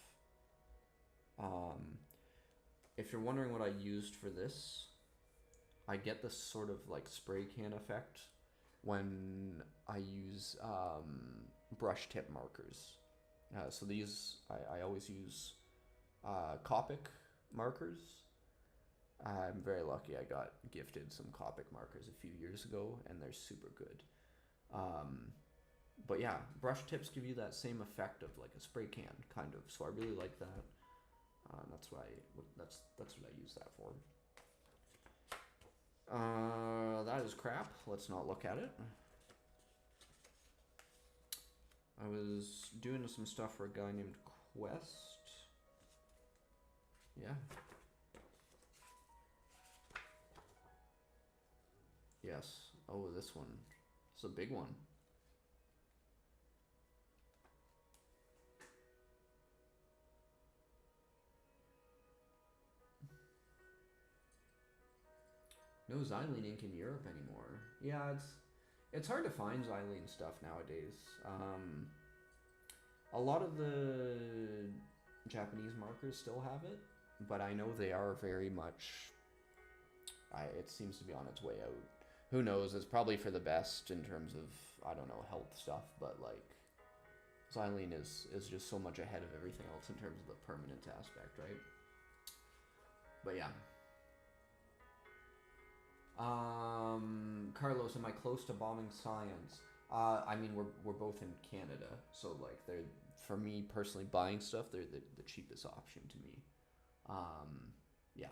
If you're wondering what I used for this, I get this sort of like spray can effect when I use brush tip markers. So these, I always use Copic markers. I'm very lucky. I got gifted some Copic markers a few years ago, and they're super good. But yeah, brush tips give you that same effect of like a spray can, kind of. So I really like that. That's what I use that for. That is crap. Let's not look at it. I was doing some stuff for a guy named Quest. Yeah. Yes. Oh, this one. It's a big one. No Xylene ink in Europe anymore. Yeah, it's hard to find Xylene stuff nowadays. A lot of the Japanese markers still have it, but I know they are very much... it seems to be on its way out. Who knows? It's probably for the best in terms of, I don't know, health stuff, but like Xylene is just so much ahead of everything else in terms of the permanent aspect, right? But yeah. Carlos, am I close to Bombing Science? I mean, we're both in Canada, so like they're, for me personally, buying stuff, they're the cheapest option to me. Yeah.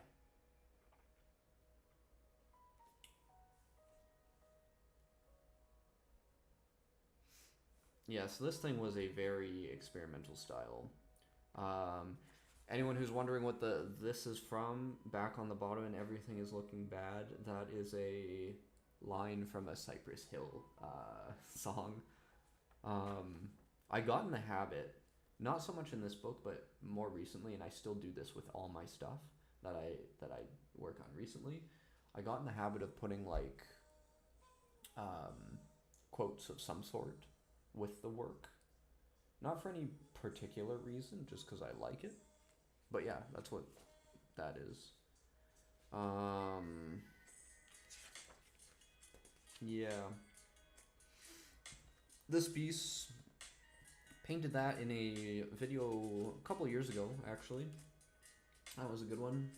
Yeah, so this thing was a very experimental style. Anyone who's wondering what this is from, back on the bottom and everything is looking bad, that is a line from a Cypress Hill song. I got in the habit, not so much in this book, but more recently, and I still do this with all my stuff that I work on recently. I got in the habit of putting like quotes of some sort with the work. Not for any particular reason, just because I like it. But yeah, that's what that is. Yeah. This piece, painted that in a video a couple years ago, actually. That was a good one.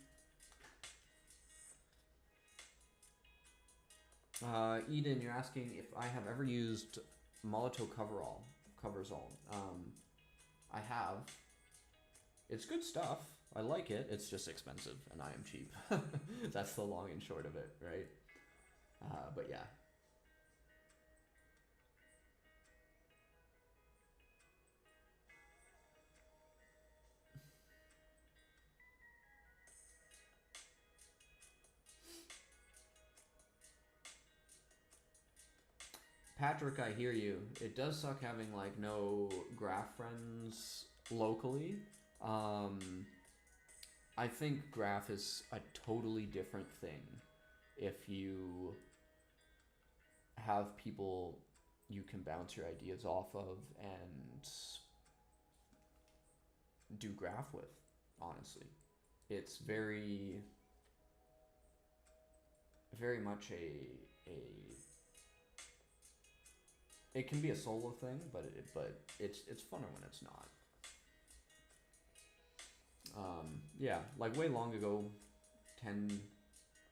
Eden, you're asking if I have ever used Molotov Coverall. I have. It's good stuff. I like it. It's just expensive, and I am cheap. That's the long and short of it, right? But yeah. Patrick, I hear you. It does suck having like no graph friends locally. I think graph is a totally different thing if you have people you can bounce your ideas off of and do graph with, honestly. It's very much a it can be a solo thing, but it's funner when it's not. Yeah, like way long ago, 10,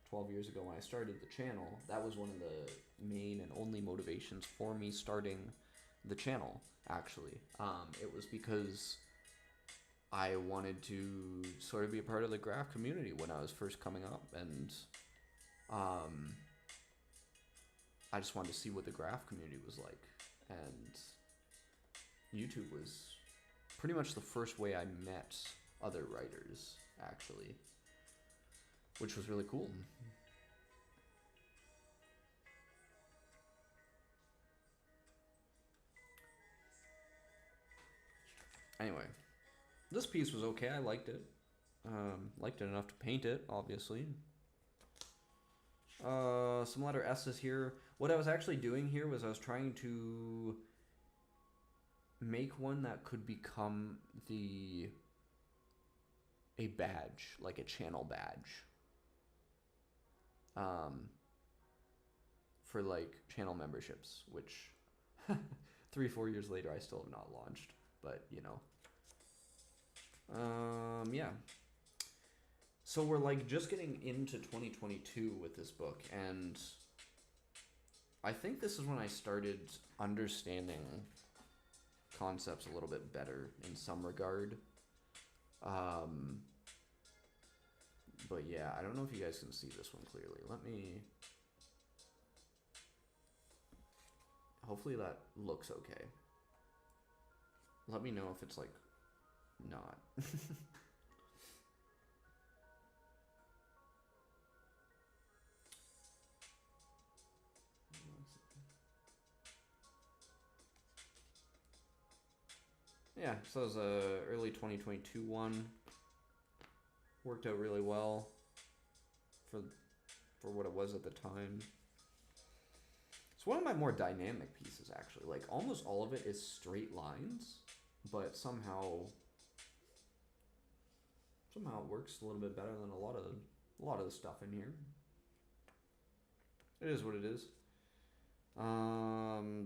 12 years ago when I started the channel, that was one of the main and only motivations for me starting the channel, actually. It was because I wanted to sort of be a part of the graph community when I was first coming up, and I just wanted to see what the graph community was like, and YouTube was pretty much the first way I met other writers, actually, which was really cool. Anyway, this piece was okay. I liked it. Liked it enough to paint it, obviously. Some letter S's here. What I was actually doing here was I was trying to make one that could become a badge, like a channel badge. For like channel memberships, which 3-4 years later I still have not launched, but you know. Yeah. So we're like just getting into 2022 with this book, and I think this is when I started understanding concepts a little bit better in some regard. But yeah, I don't know if you guys can see this one clearly. Let me... Hopefully that looks okay. Let me know if it's like not. Yeah, so it was a early 2022 one. Worked out really well for what it was at the time. It's one of my more dynamic pieces, actually. Like, almost all of it is straight lines, but somehow it works a little bit better than a lot of the stuff in here. It is what it is.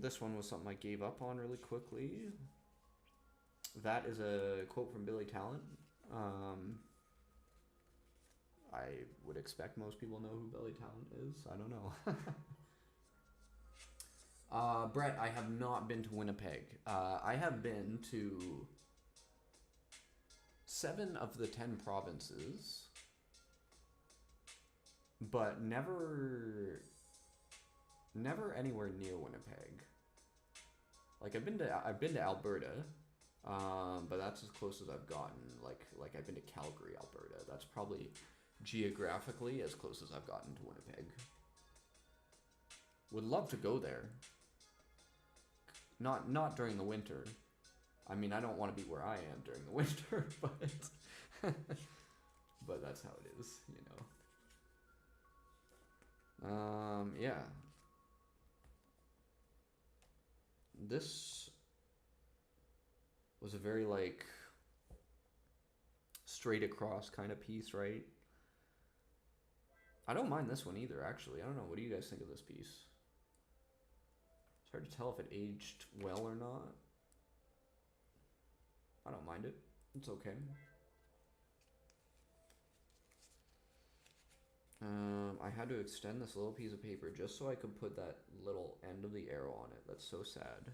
This one was something I gave up on really quickly. That is a quote from Billy Talent. I would expect most people know who Billy Talent is. I don't know. Brett, I have not been to Winnipeg. I have been to 7 of the 10 provinces, but never anywhere near Winnipeg. Like I've been to Alberta, But that's as close as I've gotten. Like I've been to Calgary, Alberta. That's probably geographically as close as I've gotten to Winnipeg. Would love to go there. Not during the winter. I mean, I don't want to be where I am during the winter, but but that's how it is, you know. Yeah. This was a very like straight across kind of piece, right? I don't mind this one either, actually. I don't know. What do you guys think of this piece? It's hard to tell if it aged well or not. I don't mind it. It's okay. I had to extend this little piece of paper just so I could put that little end of the arrow on it. That's so sad.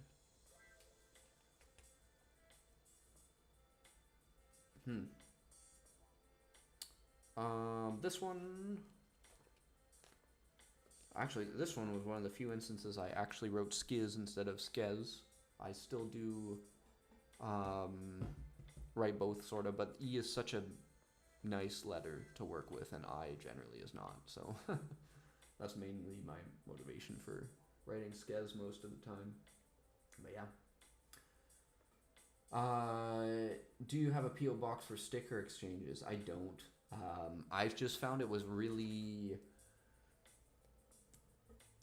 This one... Actually, this one was one of the few instances I actually wrote Sciz instead of Skez. I still do write both, sort of, but E is such a nice letter to work with, and I generally is not, so that's mainly my motivation for writing Skez most of the time. But yeah. Do you have a P.O. box for sticker exchanges? I don't. I've just found it was really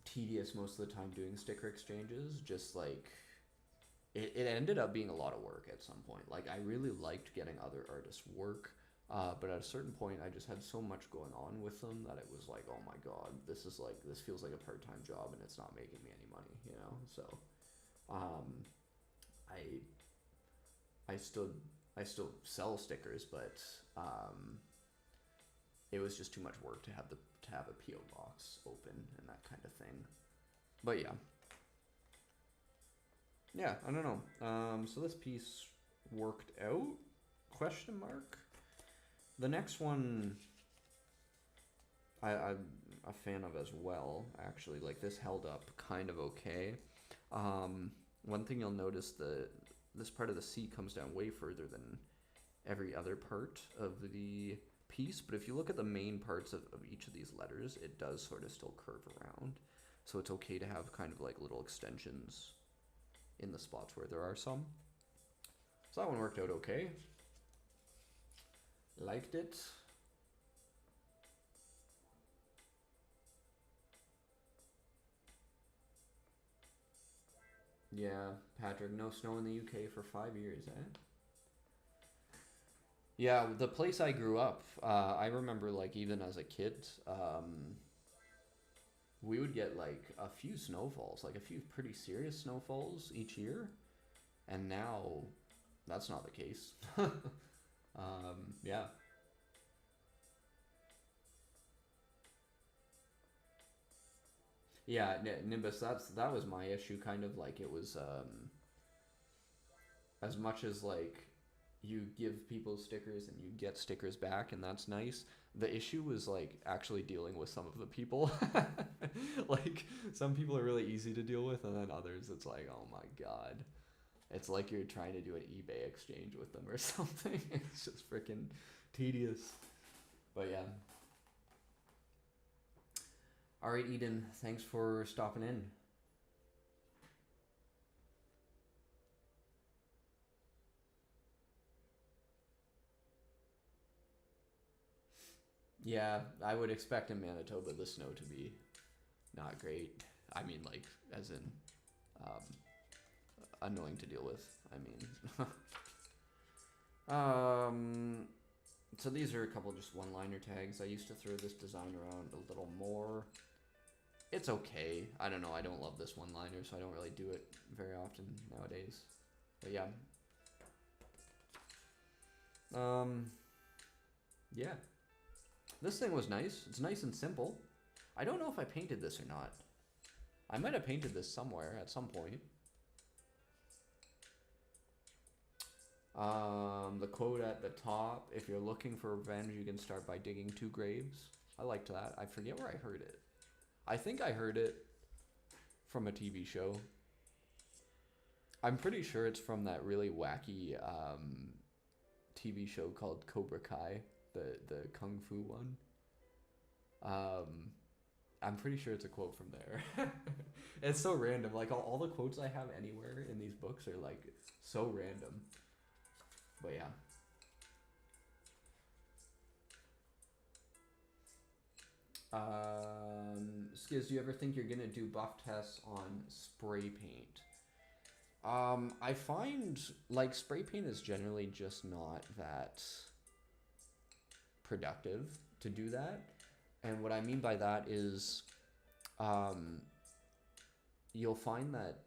tedious most of the time doing sticker exchanges. Just like it ended up being a lot of work at some point. Like I really liked getting other artists' work, but at a certain point I just had so much going on with them that it was like, oh my god, this feels like a part-time job and it's not making me any money, you know. So I still sell stickers, but it was just too much work to have a PO box open and that kind of thing. But yeah, I don't know. So this piece worked out? Question mark. The next one, I'm a fan of as well. Actually, like this held up kind of okay. One thing you'll notice, this part of the C comes down way further than every other part of the piece, but if you look at the main parts of each of these letters, it does sort of still curve around. So it's okay to have kind of like little extensions in the spots where there are some. So that one worked out okay. Liked it. Yeah, Patrick, no snow in the UK for 5 years, eh? Yeah, the place I grew up, I remember like even as a kid, we would get like a few snowfalls, like a few pretty serious snowfalls each year, and now that's not the case. Yeah. Yeah, Nimbus, that was my issue, kind of like it was as much as like you give people stickers and you get stickers back and that's nice. The issue was like actually dealing with some of the people. Like some people are really easy to deal with and then others it's like, oh my god. It's like you're trying to do an eBay exchange with them or something. It's just freaking tedious. But yeah. All right, Eden, thanks for stopping in. Yeah, I would expect in Manitoba the snow to be not great. I mean, like, as in annoying to deal with. I mean, so these are a couple just one-liner tags. I used to throw this design around a little more. It's okay. I don't know. I don't love this one-liner, so I don't really do it very often nowadays. But yeah. Yeah. This thing was nice. It's nice and simple. I don't know if I painted this or not. I might have painted this somewhere at some point. The quote at the top, if you're looking for revenge, you can start by digging 2 graves. I liked that. I forget where I heard it. I think I heard it from a TV show. I'm pretty sure it's from that really wacky TV show called Cobra Kai, the Kung Fu one. I'm pretty sure it's a quote from there. It's so random. Like, all the quotes I have anywhere in these books are, like, so random. But, yeah. Skiz, do you ever think you're going to do buff tests on spray paint? I find, like, spray paint is generally just not that productive to do that. And what I mean by that is, you'll find that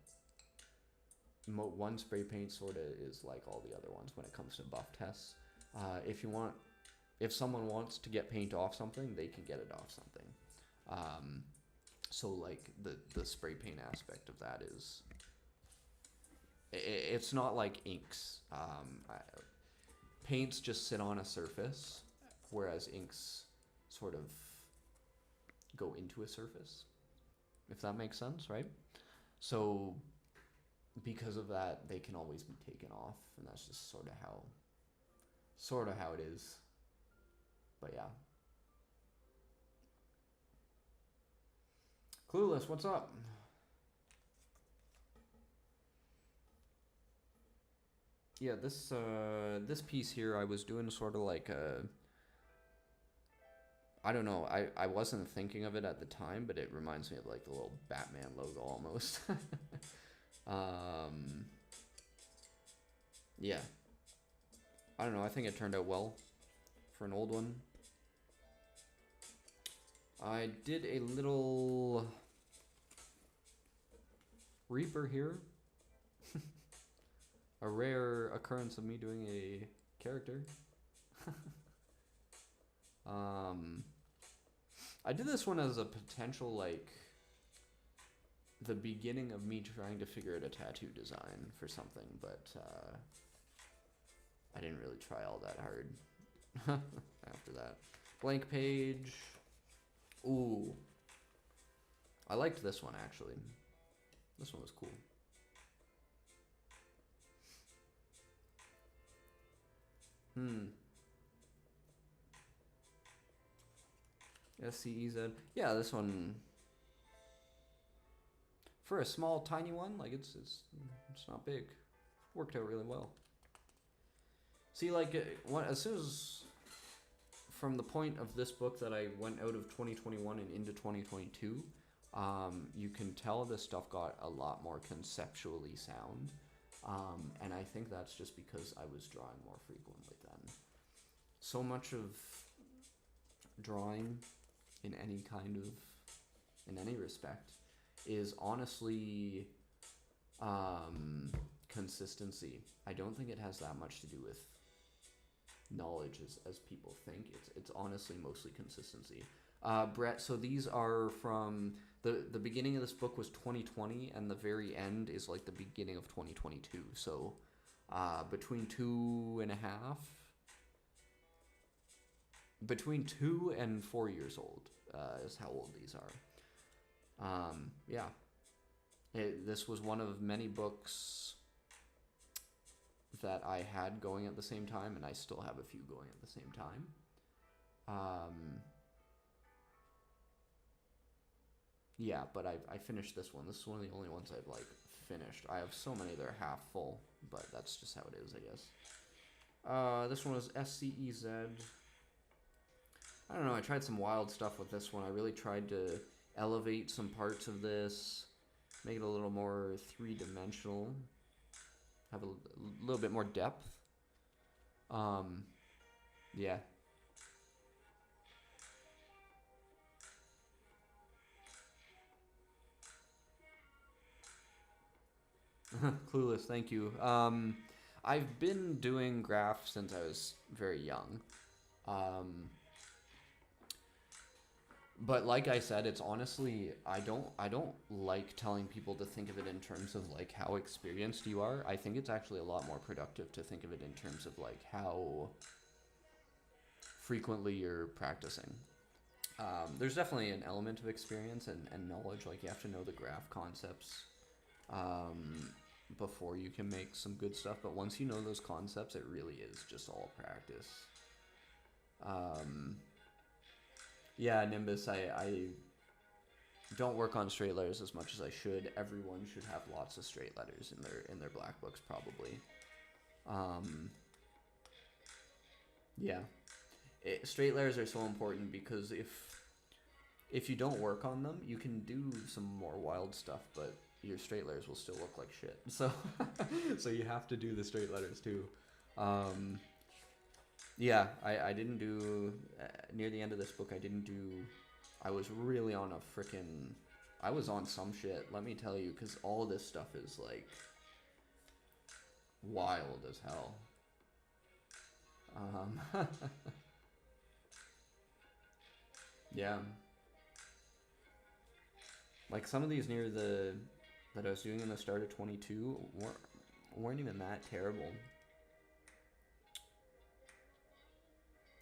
one spray paint sort of is like all the other ones when it comes to buff tests. If someone wants to get paint off something, they can get it off something. So like the spray paint aspect of that is, it's not like inks. Paints just sit on a surface, whereas inks sort of go into a surface, if that makes sense, right? So because of that, they can always be taken off, and that's just sort of how it is. But yeah. Clueless, what's up? Yeah, this piece here, I was doing sort of like a, I don't know, I wasn't thinking of it at the time, but it reminds me of like the little Batman logo almost. Yeah. I don't know, I think it turned out well for an old one. I did a little Reaper here. A rare occurrence of me doing a character. I did this one as a potential, like, the beginning of me trying to figure out a tattoo design for something, but I didn't really try all that hard after that. Blank page. Ooh. I liked this one, actually. This one was cool. ScizGraff. Yeah, this one, for a small, tiny one, like it's not big. Worked out really well. See, like, as soon as, from the point of this book that I went out of 2021 and into 2022, you can tell this stuff got a lot more conceptually sound. And I think that's just because I was drawing more frequently then. So much of drawing in any respect is honestly consistency. I don't think it has that much to do with knowledge as people think. It's honestly mostly consistency. Brett, so these are from the beginning of this book was 2020, and the very end is like the beginning of 2022. So between 2 and 4 years old is how old these are. Yeah. This was one of many books that I had going at the same time, and I still have a few going at the same time. Yeah, but I finished this one. This is one of the only ones I've, like, finished. I have so many that are half full, but that's just how it is, I guess. This one was ScizGraff. I don't know, I tried some wild stuff with this one. I really tried to elevate some parts of this, make it a little more three-dimensional, have a little bit more depth. Yeah. Clueless, thank you. I've been doing graph since I was very young. But like I said, it's honestly, I don't like telling people to think of it in terms of like how experienced you are. I think it's actually a lot more productive to think of it in terms of like how frequently you're practicing. There's definitely an element of experience and knowledge, like you have to know the graph concepts. before you can make some good stuff. But once you know those concepts, it really is just all practice. Yeah, Nimbus, I don't work on straight letters as much as I should. Everyone should have lots of straight letters in their black books, probably. Yeah. Straight letters are so important because if you don't work on them, you can do some more wild stuff, but your straight letters will still look like shit. So so you have to do the straight letters too. Yeah, I didn't do near the end of this book. I was really on a frickin'. I was on some shit. Let me tell you, because all this stuff is like wild as hell. Yeah. Like some of these that I was doing in the start of 22 weren't even that terrible.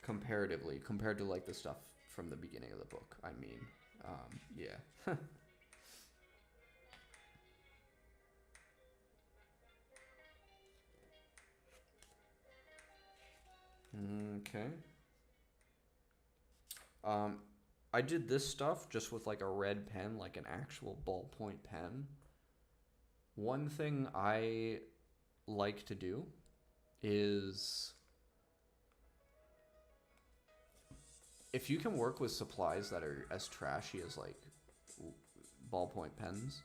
Comparatively, compared to like the stuff from the beginning of the book, I mean. Yeah. Okay. I did this stuff just with like a red pen, like an actual ballpoint pen. One thing I like to do is if you can work with supplies that are as trashy as like ballpoint pens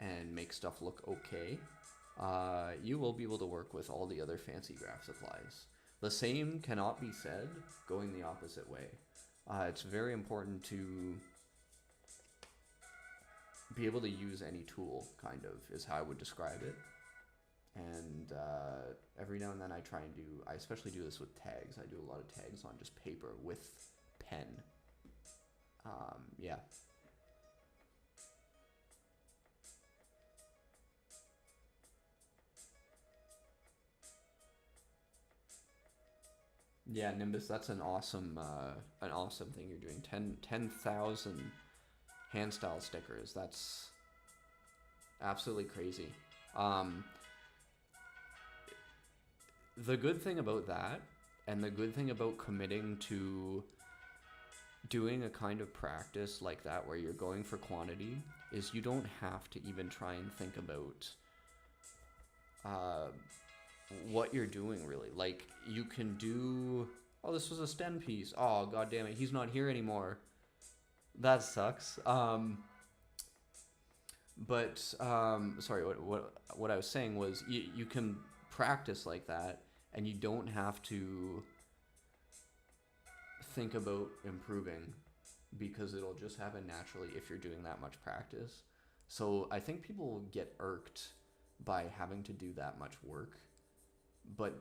and make stuff look okay, you will be able to work with all the other fancy graph supplies. The same cannot be said going the opposite way. It's very important to be able to use any tool, kind of, is how I would describe it. And every now and then I especially do this with tags. I do a lot of tags on just paper with pen. Yeah. Yeah, Nimbus, that's an awesome thing you're doing. 10,000 hand style stickers. That's absolutely crazy. The good thing about that, and the good thing about committing to doing a kind of practice like that where you're going for quantity, is you don't have to even try and think about what you're doing, really. Like, you can do, oh, this was a stem piece. Oh, god damn it, he's not here anymore. That sucks. But sorry, what I was saying was you can practice like that, and you don't have to think about improving, because it'll just happen naturally if you're doing that much practice. So I think people get irked by having to do that much work, but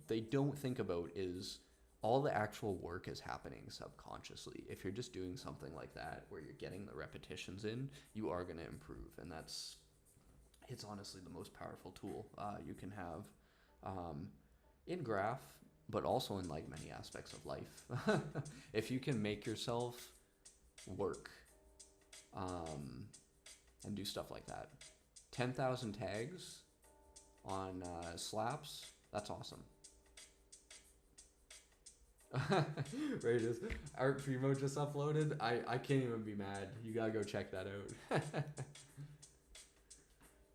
they don't think about is all the actual work is happening subconsciously. If you're just doing something like that where you're getting the repetitions in, you are going to improve, and it's honestly the most powerful tool you can have in graph, but also in like many aspects of life. If you can make yourself work and do stuff like that. 10,000 tags on slaps, that's awesome. Right, just Art Primo just uploaded. I can't even be mad. You gotta go check that out.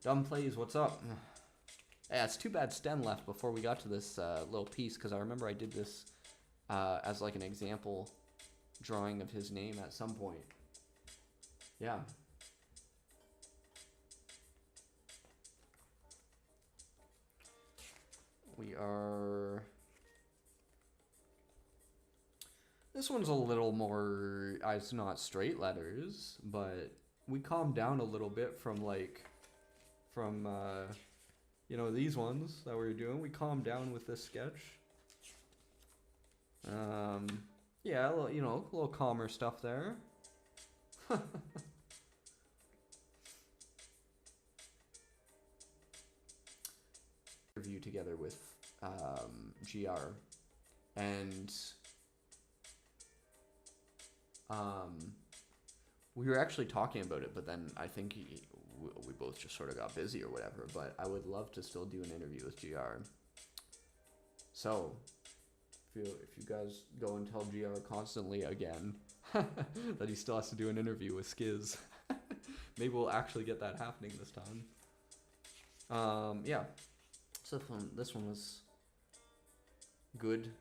Dumb Plays, what's up? Yeah, it's too bad Sten left before we got to this little piece, because I remember I did this as like an example drawing of his name at some point. Yeah. We are... This one's a little more... It's not straight letters, but we calmed down a little bit from like... From, you know, these ones that we were doing. We calmed down with this sketch. Yeah, a little, you know, a little calmer stuff there. Review together with GR, and We were actually talking about it, but then I think we both just sort of got busy or whatever. But I would love to still do an interview with GR. So, if you guys go and tell GR constantly again that he still has to do an interview with Sciz, maybe we'll actually get that happening this time. Yeah. So this one was good.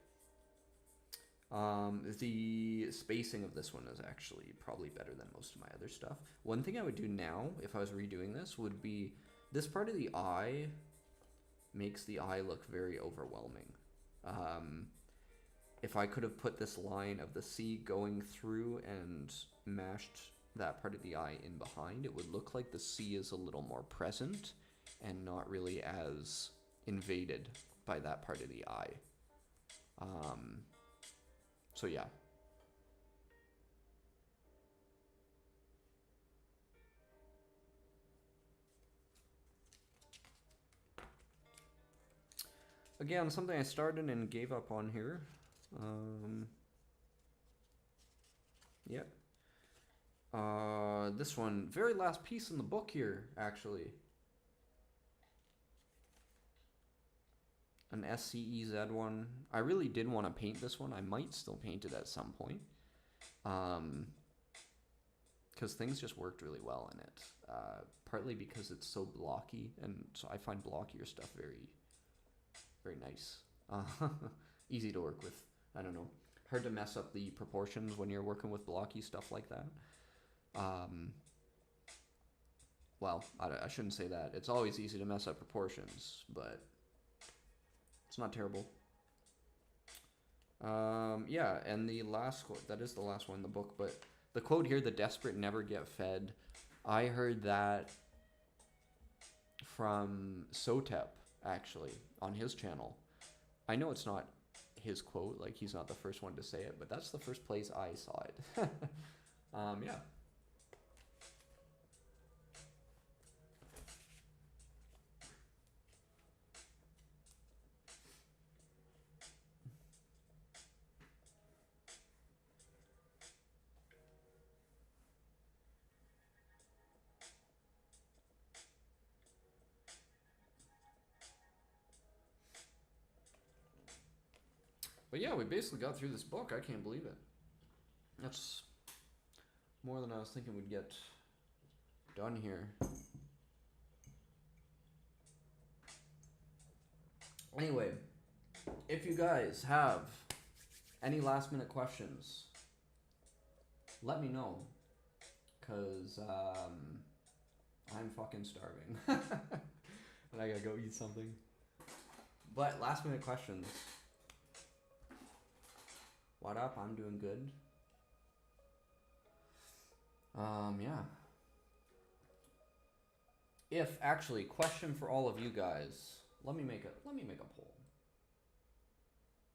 The spacing of this one is actually probably better than most of my other stuff. One thing I would do now, if I was redoing this, would be this part of the eye makes the eye look very overwhelming. If I could have put this line of the C going through and mashed that part of the eye in behind, it would look like the C is a little more present and not really as invaded by that part of the eye. So yeah. Again, something I started and gave up on here. Yep. This one, very last piece in the book here, actually. An SCEZ one. I really did want to paint this one. I might still paint it at some point. Because things just worked really well in it. Partly because it's so blocky, and so I find blockier stuff very, very nice. Easy to work with. I don't know. Hard to mess up the proportions when you're working with blocky stuff like that. Well, I shouldn't say that. It's always easy to mess up proportions, but it's not terrible. Yeah, and the last quote, that is the last one in the book, but the quote here, the desperate never get fed, I heard that from Sotep, actually, on his channel. I know it's not his quote, like he's not the first one to say it, but that's the first place I saw it. Yeah. But yeah, we basically got through this book. I can't believe it. That's more than I was thinking we'd get done here. Anyway, if you guys have any last minute questions, let me know. Because I'm fucking starving. And I gotta go eat something. But last minute questions. What up? I'm doing good. Yeah. If actually, question for all of you guys. Let me make a poll.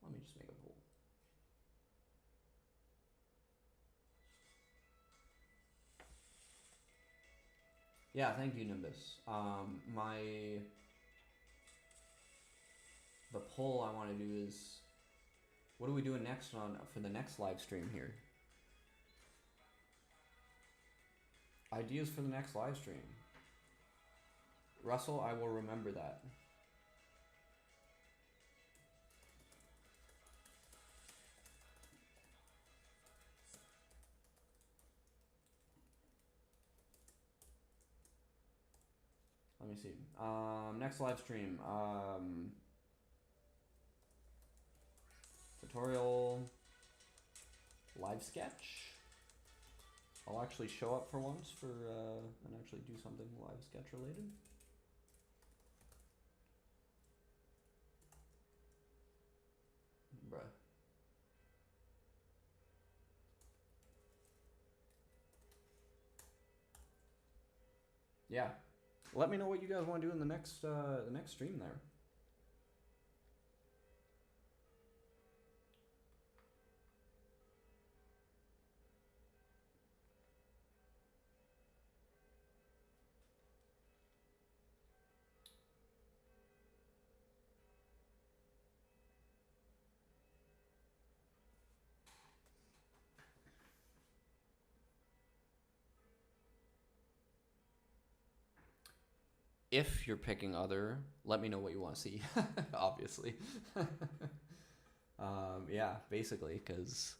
Let me just make a poll. Yeah, thank you, Nimbus. The poll I want to do is, what are we doing next for the next live stream here? Ideas for the next live stream. Russell, I will remember that. Let me see. Next live stream. Tutorial. Live sketch. I'll actually show up for once and actually do something live sketch related. Bruh. Yeah. Let me know what you guys want to do in the next stream there. if you're picking other, let me know what you want to see, obviously. Yeah, basically, because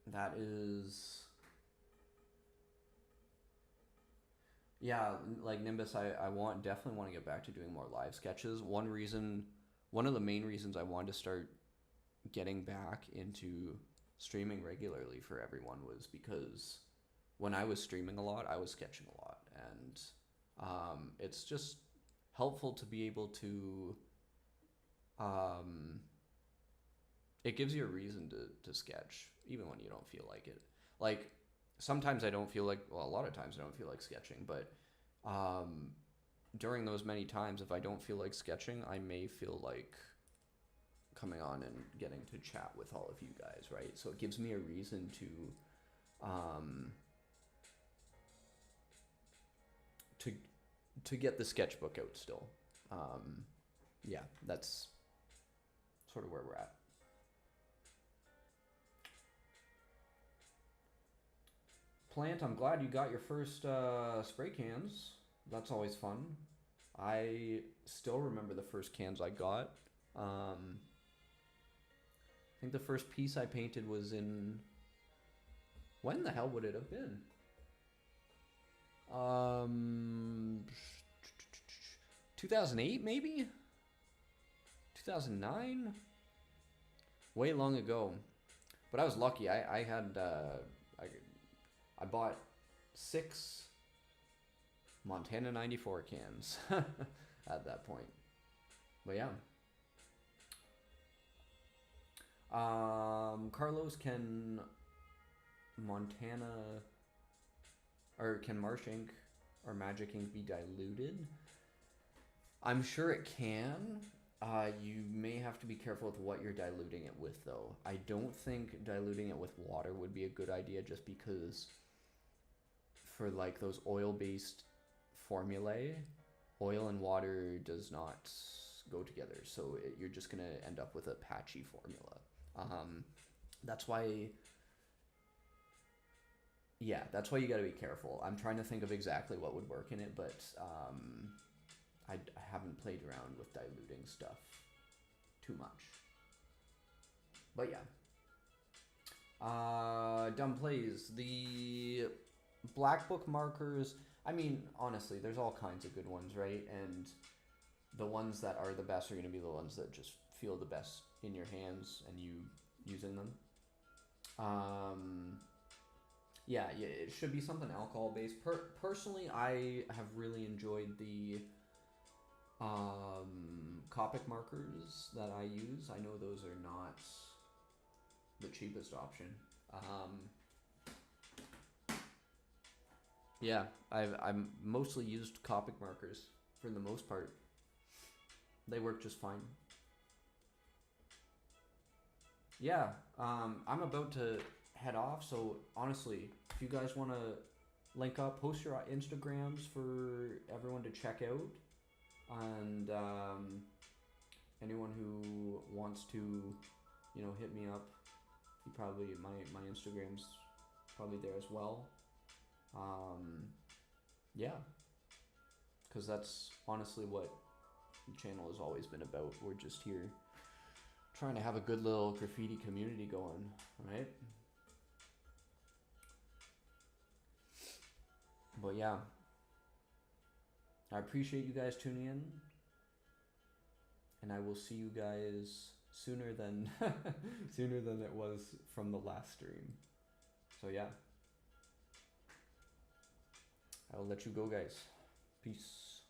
that is... Yeah, like Nimbus, I definitely want to get back to doing more live sketches. One of the main reasons I wanted to start getting back into streaming regularly for everyone was because when I was streaming a lot, I was sketching a lot, and it's just helpful to be able to... it gives you a reason to sketch, even when you don't feel like it. Like, sometimes I don't feel like, well, a lot of times I don't feel like sketching, but during those many times, if I don't feel like sketching, I may feel like coming on and getting to chat with all of you guys, right? So it gives me a reason to get the sketchbook out still. Yeah, that's sort of where we're at. Plant, I'm glad you got your first spray cans. That's always fun. I still remember the first cans I got. I think the first piece I painted was in... When the hell would it have been? 2008 maybe? 2009? Way long ago. But I was lucky. I had... I bought 6 Montana 94 cans at that point. But yeah. Carlos, can Montana... Or can Marsh ink or Magic ink be diluted? I'm sure it can. You may have to be careful with what you're diluting it with, though. I don't think diluting it with water would be a good idea, just because for like those oil-based formulae, oil and water does not go together, so you're just going to end up with a patchy formula. That's why... Yeah, that's why you got to be careful. I'm trying to think of exactly what would work in it, but I haven't played around with diluting stuff too much. But yeah. Dumb plays. The Blackbook markers, I mean, honestly, there's all kinds of good ones, right? And the ones that are the best are going to be the ones that just feel the best in your hands and you using them. Yeah, it should be something alcohol-based. Personally, I have really enjoyed the Copic markers that I use. I know those are not the cheapest option. Yeah, I've mostly used Copic markers for the most part. They work just fine. Yeah, I'm about to head off, so honestly, if you guys want to link up, post your Instagrams for everyone to check out, and anyone who wants to, you know, hit me up, you probably, my Instagram's probably there as well. Yeah, because that's honestly what the channel has always been about. We're just here trying to have a good little graffiti community going, right? But yeah, I appreciate you guys tuning in, and I will see you guys sooner than sooner than it was from the last stream. So yeah, I will let you go, guys. Peace.